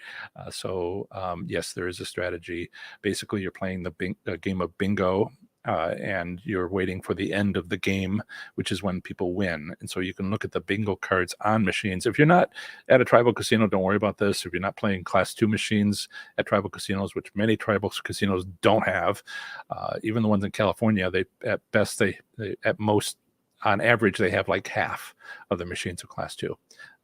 So yes, there is a strategy. Basically, you're playing the game of bingo, and you're waiting for the end of the game, which is when people win. And so you can look at the bingo cards on machines. If you're not at a tribal casino, don't worry about this. If you're not playing class 2 machines at tribal casinos, which many tribal casinos don't have, even the ones in California, they at most, on average, they have like half of the machines of class 2,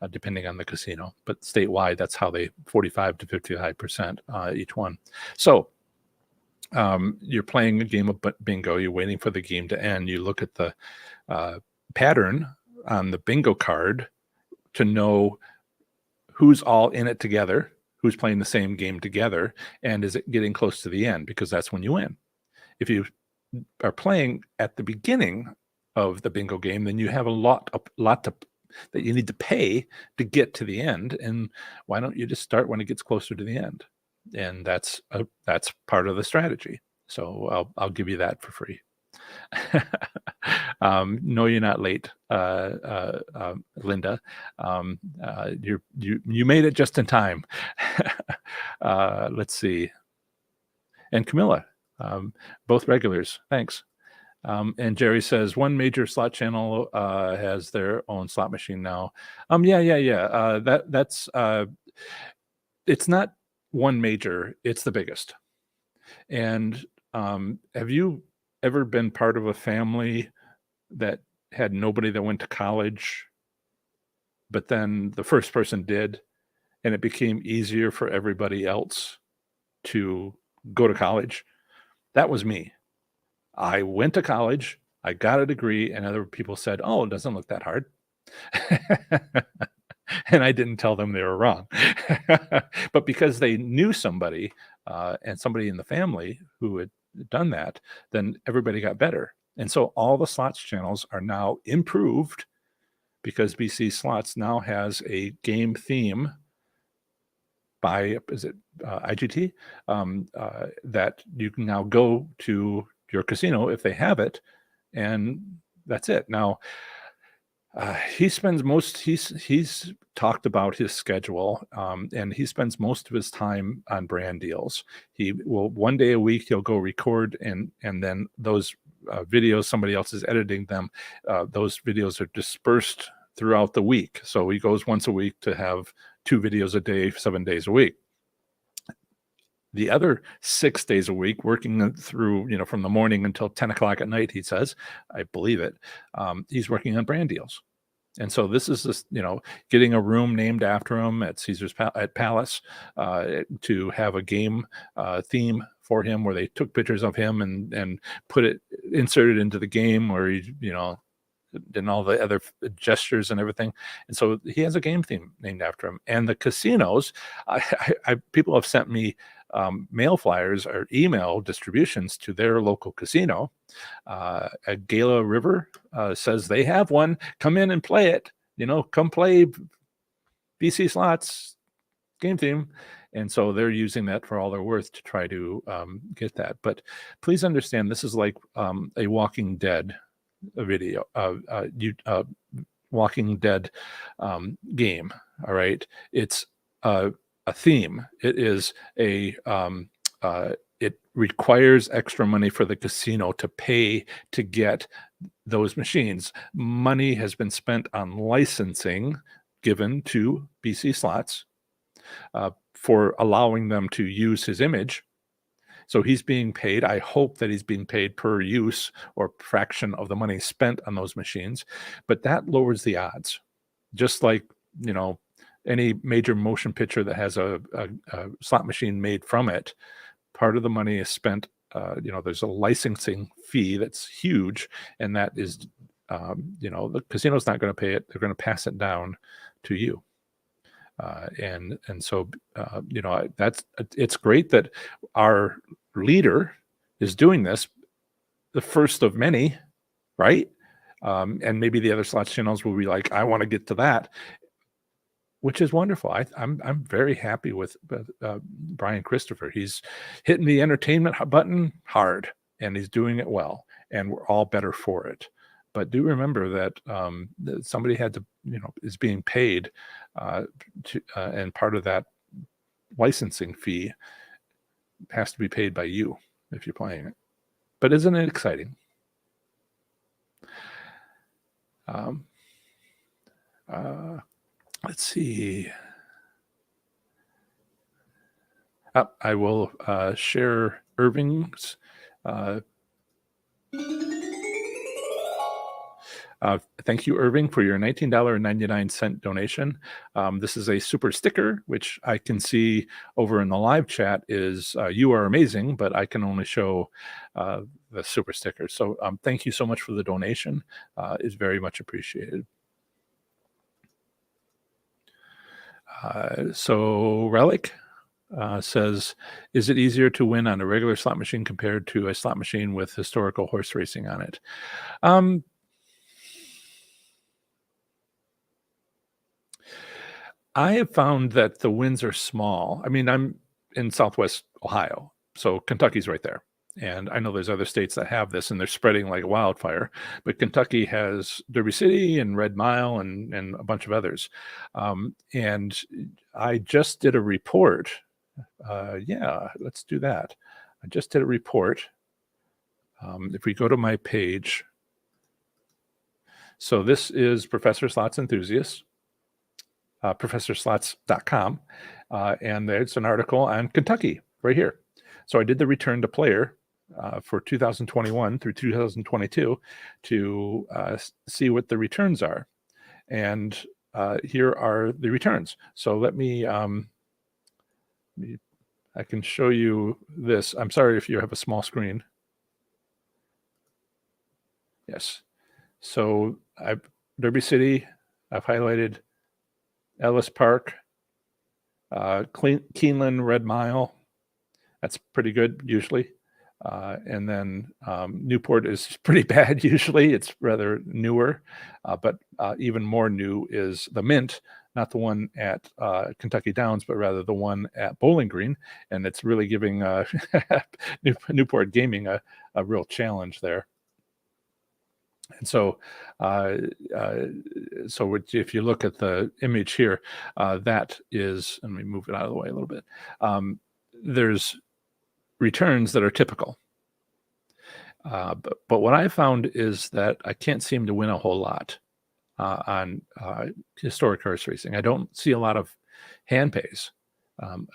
depending on the casino. But statewide, that's how 45 to 55% each one. So you're playing a game of bingo. You're waiting for the game to end. You look at the pattern on the bingo card to know who's all in it together, who's playing the same game together, and is it getting close to the end, because that's when you win. If you are playing at the beginning of the bingo game, then you have a lot that you need to pay to get to the end. And why don't you just start when it gets closer to the end? And that's part of the strategy. So I'll give you that for free. No, you're not late, Linda. You made it just in time. Let's see. And Camilla, both regulars. Thanks. And Jerry says one major slot channel has their own slot machine now. Yeah. That's it's not one major, it's the biggest. And have you ever been part of a family that had nobody that went to college, but then the first person did, and it became easier for everybody else to go to college? That was me. I went to college, I got a degree, and other people said, oh, it doesn't look that hard. And I didn't tell them they were wrong. But because they knew somebody and somebody in the family who had done that, then everybody got better. And so all the slots channels are now improved because BC Slots now has a game theme by, is it IGT? That you can now go to your casino if they have it, and that's it. Now, he's talked about his schedule, and he spends most of his time on brand deals. He will, one day a week, he'll go record, and then those videos, somebody else is editing them. Those videos are dispersed throughout the week. So he goes once a week to have 2 videos a day, 7 days a week. The other 6 days a week, working through, from the morning until 10 o'clock at night, he says, I believe it, he's working on brand deals. And so this is just, getting a room named after him at Caesar's at Palace to have a game theme for him where they took pictures of him and put it inserted into the game where he, and all the other gestures and everything. And so he has a game theme named after him. And the casinos, people have sent me mail flyers or email distributions to their local casino. At Gala River says they have one. Come in and play it. Come play BC Slots game theme. And so they're using that for all they're worth to try to get that. But please understand, this is like a Walking Dead video, Walking Dead game. All right, it's a theme. It is it requires extra money for the casino to pay to get those machines. Money has been spent on licensing given to BC Slots for allowing them to use his image. So he's being paid. I hope that he's being paid per use or fraction of the money spent on those machines, but that lowers the odds. Just like, any major motion picture that has a slot machine made from it, part of the money is spent, there's a licensing fee that's huge, and that is, the casino's not going to pay it. They're going to pass it down to you. So it's great that our leader is doing this, the first of many, right? And maybe the other slots channels will be like, I want to get to that, which is wonderful. I'm very happy with Brian Christopher. He's hitting the entertainment button hard, and he's doing it well, and we're all better for it. But do remember that somebody had to, is being paid, and part of that licensing fee has to be paid by you if you're playing it. But isn't it exciting? Let's see. I will share Irving's. Thank you, Irving, for your $19.99 donation. This is a super sticker, which I can see over in the live chat is you are amazing, but I can only show the super sticker. So thank you so much for the donation. It's very much appreciated. So Relic says, is it easier to win on a regular slot machine compared to a slot machine with historical horse racing on it? I have found that the wins are small. I mean, I'm in Southwest Ohio, so Kentucky's right there. And I know there's other states that have this, and they're spreading like wildfire. But Kentucky has Derby City and Red Mile and a bunch of others. And I just did a report. Yeah, let's do that. I just did a report. If we go to my page. So this is Professor Slots Enthusiast. ProfessorSlots.com, and there's an article on Kentucky right here. So I did the return to player for 2021 through 2022 to see what the returns are. And here are the returns. So let me, I can show you this. I'm sorry if you have a small screen. Yes. So Derby City, I've highlighted Ellis Park, Keeneland, Red Mile. That's pretty good usually. And then Newport is pretty bad usually. It's rather newer, but even more new is the Mint, not the one at Kentucky Downs, but rather the one at Bowling Green. And it's really giving Newport Gaming a real challenge there. And so, if you look at the image here, that is, let me move it out of the way a little bit. There's returns that are typical. But what I found is that I can't seem to win a whole lot on historic horse racing. I don't see a lot of hand pays.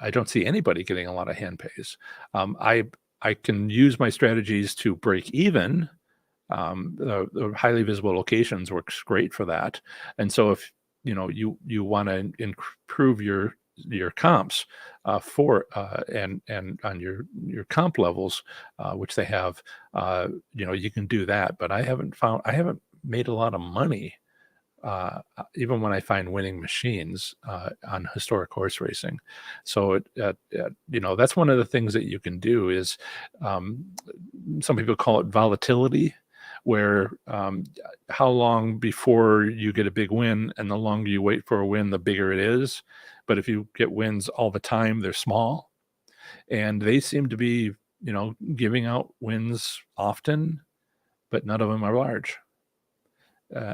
I don't see anybody getting a lot of hand pays. I can use my strategies to break even. The highly visible locations works great for that. And so if you want to improve your your comps and on your comp levels, which they have, you can do that. But I haven't made a lot of money, even when I find winning machines on historic horse racing. So that's one of the things that you can do is, um, some people call it volatility, where how long before you get a big win, and the longer you wait for a win, the bigger it is. But if you get wins all the time, they're small, and they seem to be, giving out wins often, but none of them are large.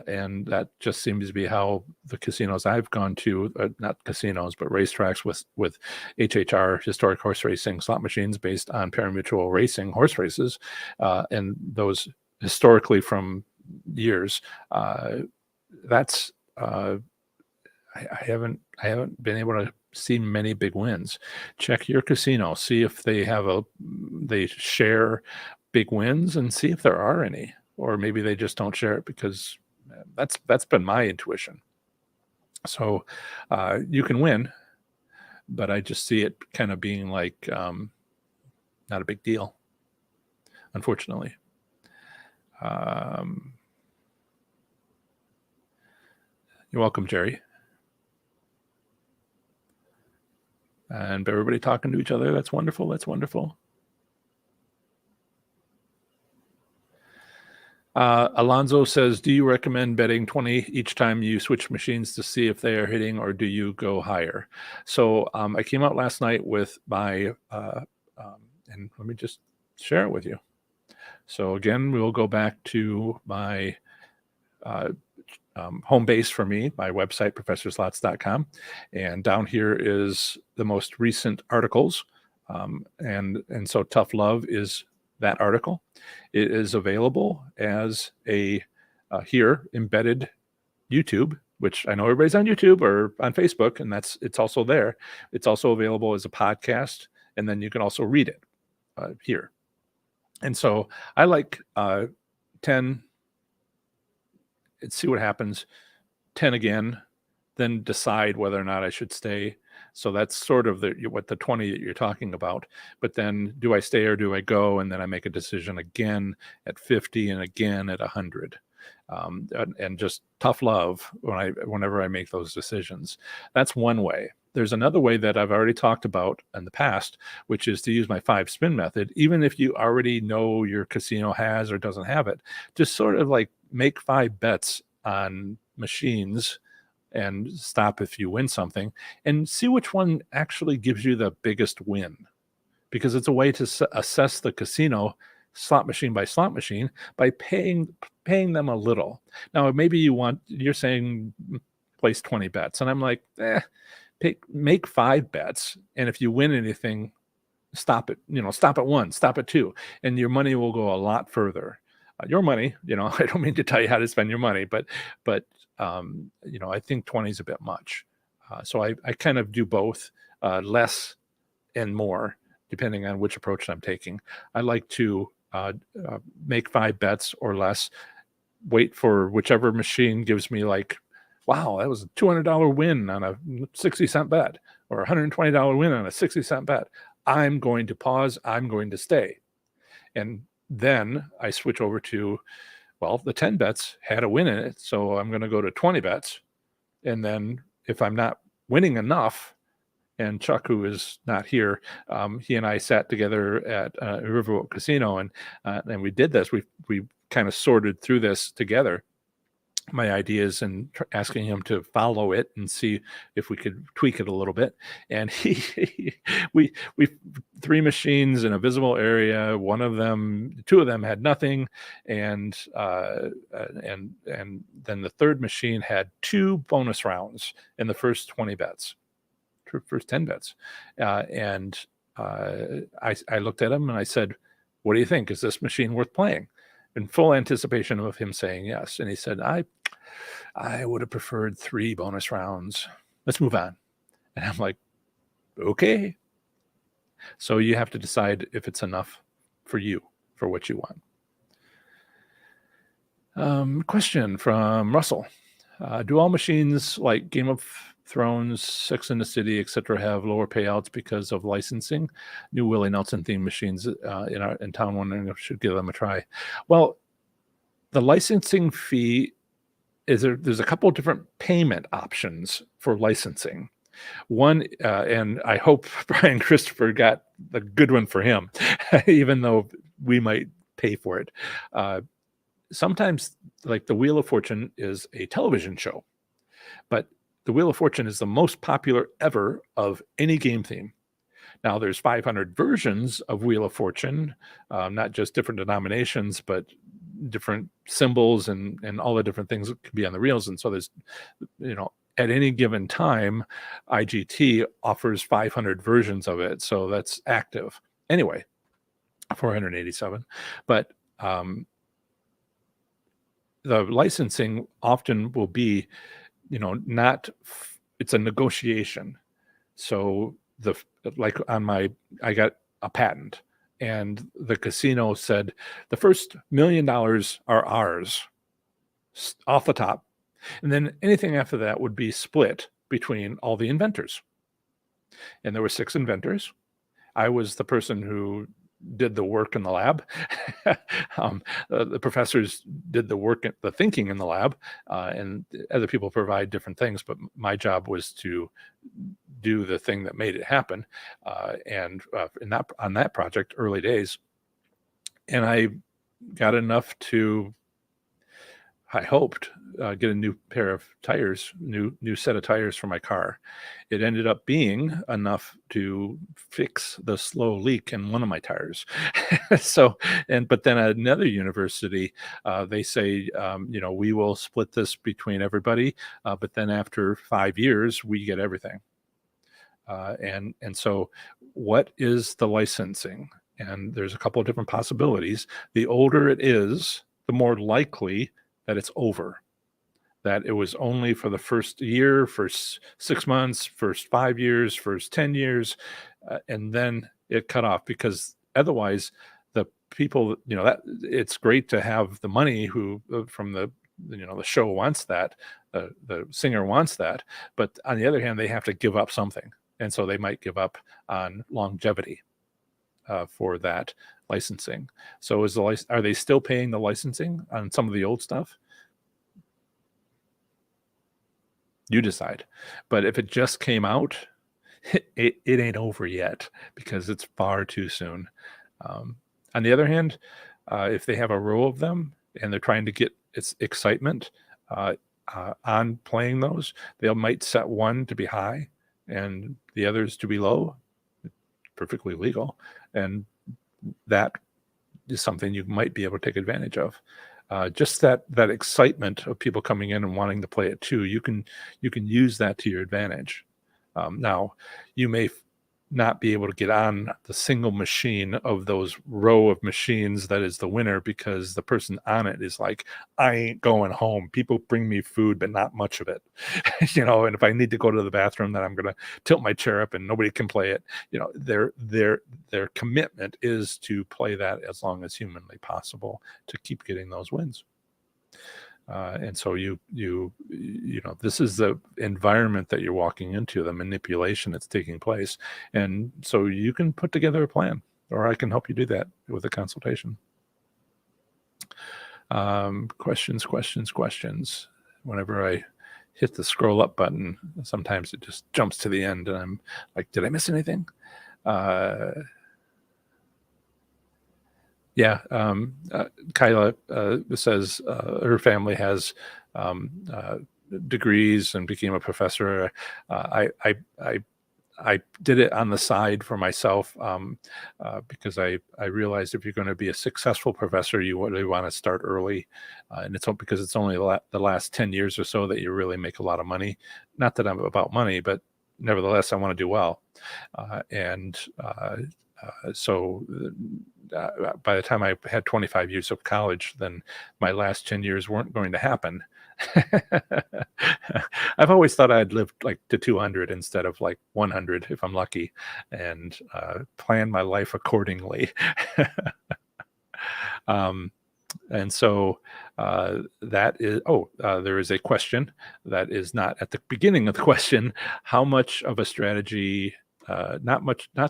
And that just seems to be how the casinos I've gone to, not casinos, but racetracks with HHR, historic horse racing slot machines based on parimutuel racing horse races, and those historically from years. That's I haven't been able to see many big wins. Check your casino, see if they share big wins, and see if there are any, or maybe they just don't share it because that's been my intuition. So you can win, but I just see it kind of being like, not a big deal, unfortunately. You're welcome, Jerry. And everybody talking to each other. That's wonderful. That's wonderful. Alonzo says, do you recommend betting 20 each time you switch machines to see if they are hitting, or do you go higher? So I came out last night with my, and let me just share it with you. So again, we will go back to my home base for me, my website, professorslots.com. And down here is the most recent articles. And so Tough Love is that article. It is available as a here embedded YouTube, which I know everybody's on YouTube or on Facebook, and it's also there. It's also available as a podcast, and then you can also read it here. And so I like 10. Let's see what happens. 10 again, then decide whether or not I should stay. So that's sort of what the 20 that you're talking about. But then do I stay or do I go? And then I make a decision again at 50 and again at 100. And just tough love whenever I make those decisions. That's one way. There's another way that I've already talked about in the past, which is to use my 5 spin method. Even if you already know your casino has or doesn't have it, just sort of like make 5 bets on machines and stop if you win something, and see which one actually gives you the biggest win, because it's a way to assess the casino slot machine by slot machine by paying them a little. Now maybe you're saying place 20 bets, and I'm like, make 5 bets, and if you win anything, stop it. Stop at 1, stop at 2, and your money will go a lot further. Your money, I don't mean to tell you how to spend your money, but I think 20 is a bit much. So I kind of do both, less and more, depending on which approach I'm taking. I like to make 5 bets or less, wait for whichever machine gives me like, wow, that was a $200 win on a 60-cent bet, or a $120 win on a 60-cent bet. I'm going to pause. I'm going to stay. And then I switch over to, the 10 bets had a win in it, so I'm going to go to 20 bets. And then if I'm not winning enough, and Chuck, who is not here, he and I sat together at Riverboat Casino, and we did this. We kind of sorted through this together, my ideas, and asking him to follow it and see if we could tweak it a little bit. And we 3 machines in a visible area. 2 of them had nothing, and then the third machine had 2 bonus rounds in the first 20 bets, first 10 bets. And I looked at him and I said, "What do you think? Is this machine worth playing?" In full anticipation of him saying yes. And he said, I would have preferred 3 bonus rounds. Let's move on. And I'm like, okay. So you have to decide if it's enough for you, for what you want. Question from Russell. Do all machines like Game of Thrones, Sex and the City, etc., have lower payouts because of licensing. New Willie Nelson theme machines in town, wondering if I should give them a try. Well, the licensing fee is there's a couple of different payment options for licensing. One, and I hope Brian Christopher got the good one for him, even though we might pay for it. Sometimes, like the Wheel of Fortune is a television show, but the Wheel of Fortune is the most popular ever of any game theme. Now, there's 500 versions of Wheel of Fortune, not just different denominations, but different symbols and all the different things that can be on the reels. And so there's, at any given time, IGT offers 500 versions of it. So that's active. Anyway, 487. But the licensing often will be, it's a negotiation. So I got a patent, and the casino said the first $1 million are ours off the top. And then anything after that would be split between all the inventors. And there were 6 inventors. I was the person who did the work in the lab. The professors did the work, the thinking in the lab, and other people provide different things. But my job was to do the thing that made it happen. On that project, early days, and I got enough to, I hoped, get a new pair of tires, new set of tires for my car. It ended up being enough to fix the slow leak in one of my tires. But then at another university, they say, we will split this between everybody, but then after 5 years, we get everything. And so what is the licensing? And there's a couple of different possibilities. The older it is, the more likely that it's over, that it was only for the first year, first 6 months, first 5 years, first 10 years, and then it cut off, because otherwise the people, that it's great to have the money who from the show wants that, the singer wants that, but on the other hand, they have to give up something. And so they might give up on longevity for that licensing. So are they still paying the licensing on some of the old stuff? You decide. But if it just came out, it ain't over yet, because it's far too soon. On the other hand, if they have a row of them and they're trying to get its excitement on playing those, they might set one to be high and the others to be low. Perfectly legal, and that is something you might be able to take advantage of. Just that excitement of people coming in and wanting to play it too. You can use that to your advantage. Now, you may not be able to get on the single machine of those row of machines that is the winner, because the person on it is like, I ain't going home. People bring me food, but not much of it. And if I need to go to the bathroom, then I'm going to tilt my chair up and nobody can play it. Their commitment is to play that as long as humanly possible to keep getting those wins. And so this is the environment that you're walking into, the manipulation that's taking place. And so you can put together a plan, or I can help you do that with a consultation. Questions. Whenever I hit the scroll up button, sometimes it just jumps to the end and I'm like, did I miss anything? Yeah, Kyla says her family has degrees and became a professor. I did it on the side for myself because I realized if you're going to be a successful professor, you really want to start early, and it's because it's only the last 10 years or so that you really make a lot of money. Not that I'm about money, but nevertheless, I want to do well, so by the time I had 25 years of college, then my last 10 years weren't going to happen. I've always thought I'd lived like to 200 instead of like 100 if I'm lucky, and plan my life accordingly. And so that is, there is a question that is not at the beginning of the question. How much of a strategy, not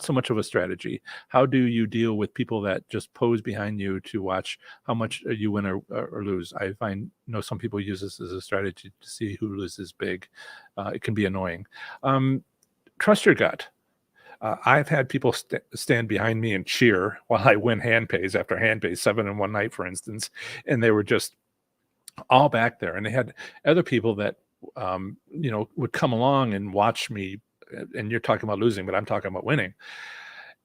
so much of a strategy. How do you deal with people that just pose behind you to watch how much you win or lose? I know some people use this as a strategy to see who loses big. It can be annoying. Trust your gut. I've had people stand behind me and cheer while I win hand pays after hand pays, 7 in one night, for instance, and they were just all back there. And they had other people that, would come along and watch me. And you're talking about losing, but I'm talking about winning.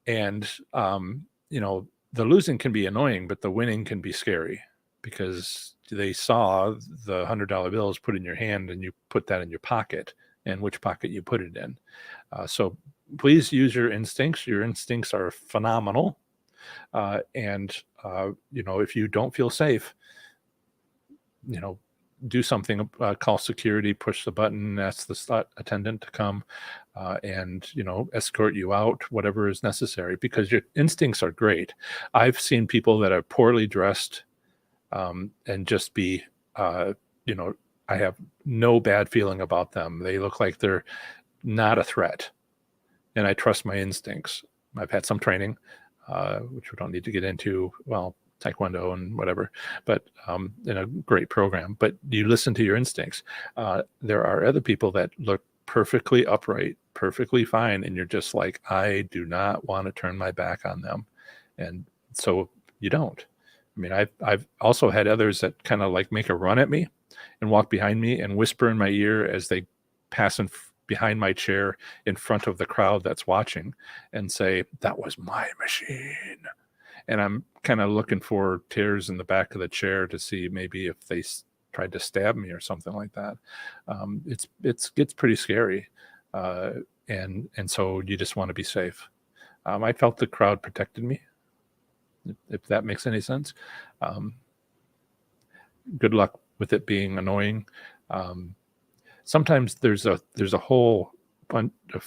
And, the losing can be annoying, but the winning can be scary because they saw the $100 bills put in your hand and you put that in your pocket and which pocket you put it in. So please use your instincts. Your instincts are phenomenal. If you don't feel safe, do something, call security, push the button, ask the slot attendant to come and escort you out, whatever is necessary, because your instincts are great. I've seen people that are poorly dressed and just be, I have no bad feeling about them. They look like they're not a threat. And I trust my instincts. I've had some training, which we don't need to get into. Well, Taekwondo and whatever, but in a great program. But you listen to your instincts. There are other people that look perfectly upright, perfectly fine, and you're just like, I do not want to turn my back on them, and so you don't. I mean, I've also had others that kind of like make a run at me and walk behind me and whisper in my ear as they pass behind my chair in front of the crowd that's watching and say, that was my machine. And I'm kind of looking for tears in the back of the chair to see maybe if they tried to stab me or something like that. It gets pretty scary. And so you just want to be safe. I felt the crowd protected me, if that makes any sense. Good luck with it being annoying. Sometimes there's a whole bunch of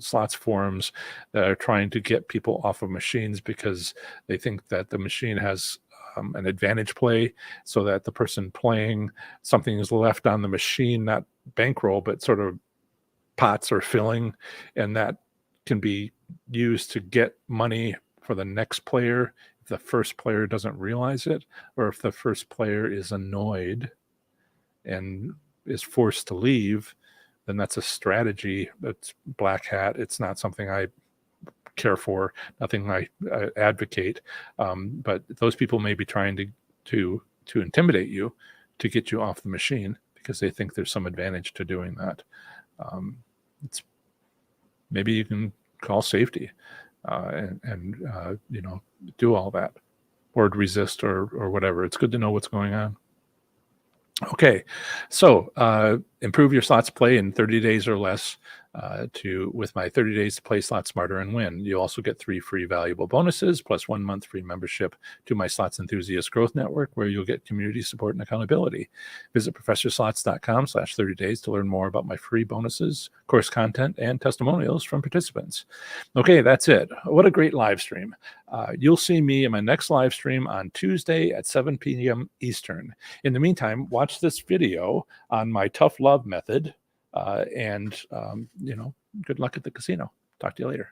slots forums that are trying to get people off of machines because they think that the machine has an advantage play, so that the person playing something is left on the machine, not bankroll, but sort of pots or filling, and that can be used to get money for the next player if the first player doesn't realize it, or if the first player is annoyed and is forced to leave, then that's a strategy. That's black hat. It's not something I care for, nothing I advocate. But those people may be trying to intimidate you to get you off the machine because they think there's some advantage to doing that. Maybe you can call safety and do all that, or resist or whatever. It's good to know what's going on. Okay, so improve your slots play in 30 days or less with my 30 days to play Slot Smarter and Win. You also get 3 free valuable bonuses plus 1 month free membership to my Slots Enthusiast Growth Network, where you'll get community support and accountability. Visit ProfessorSlots.com/30 days to learn more about my free bonuses, course content, and testimonials from participants. Okay, that's it. What a great live stream. You'll see me in my next live stream on Tuesday at 7 p.m. Eastern. In the meantime, watch this video on my tough love method, and good luck at the casino. Talk to you later.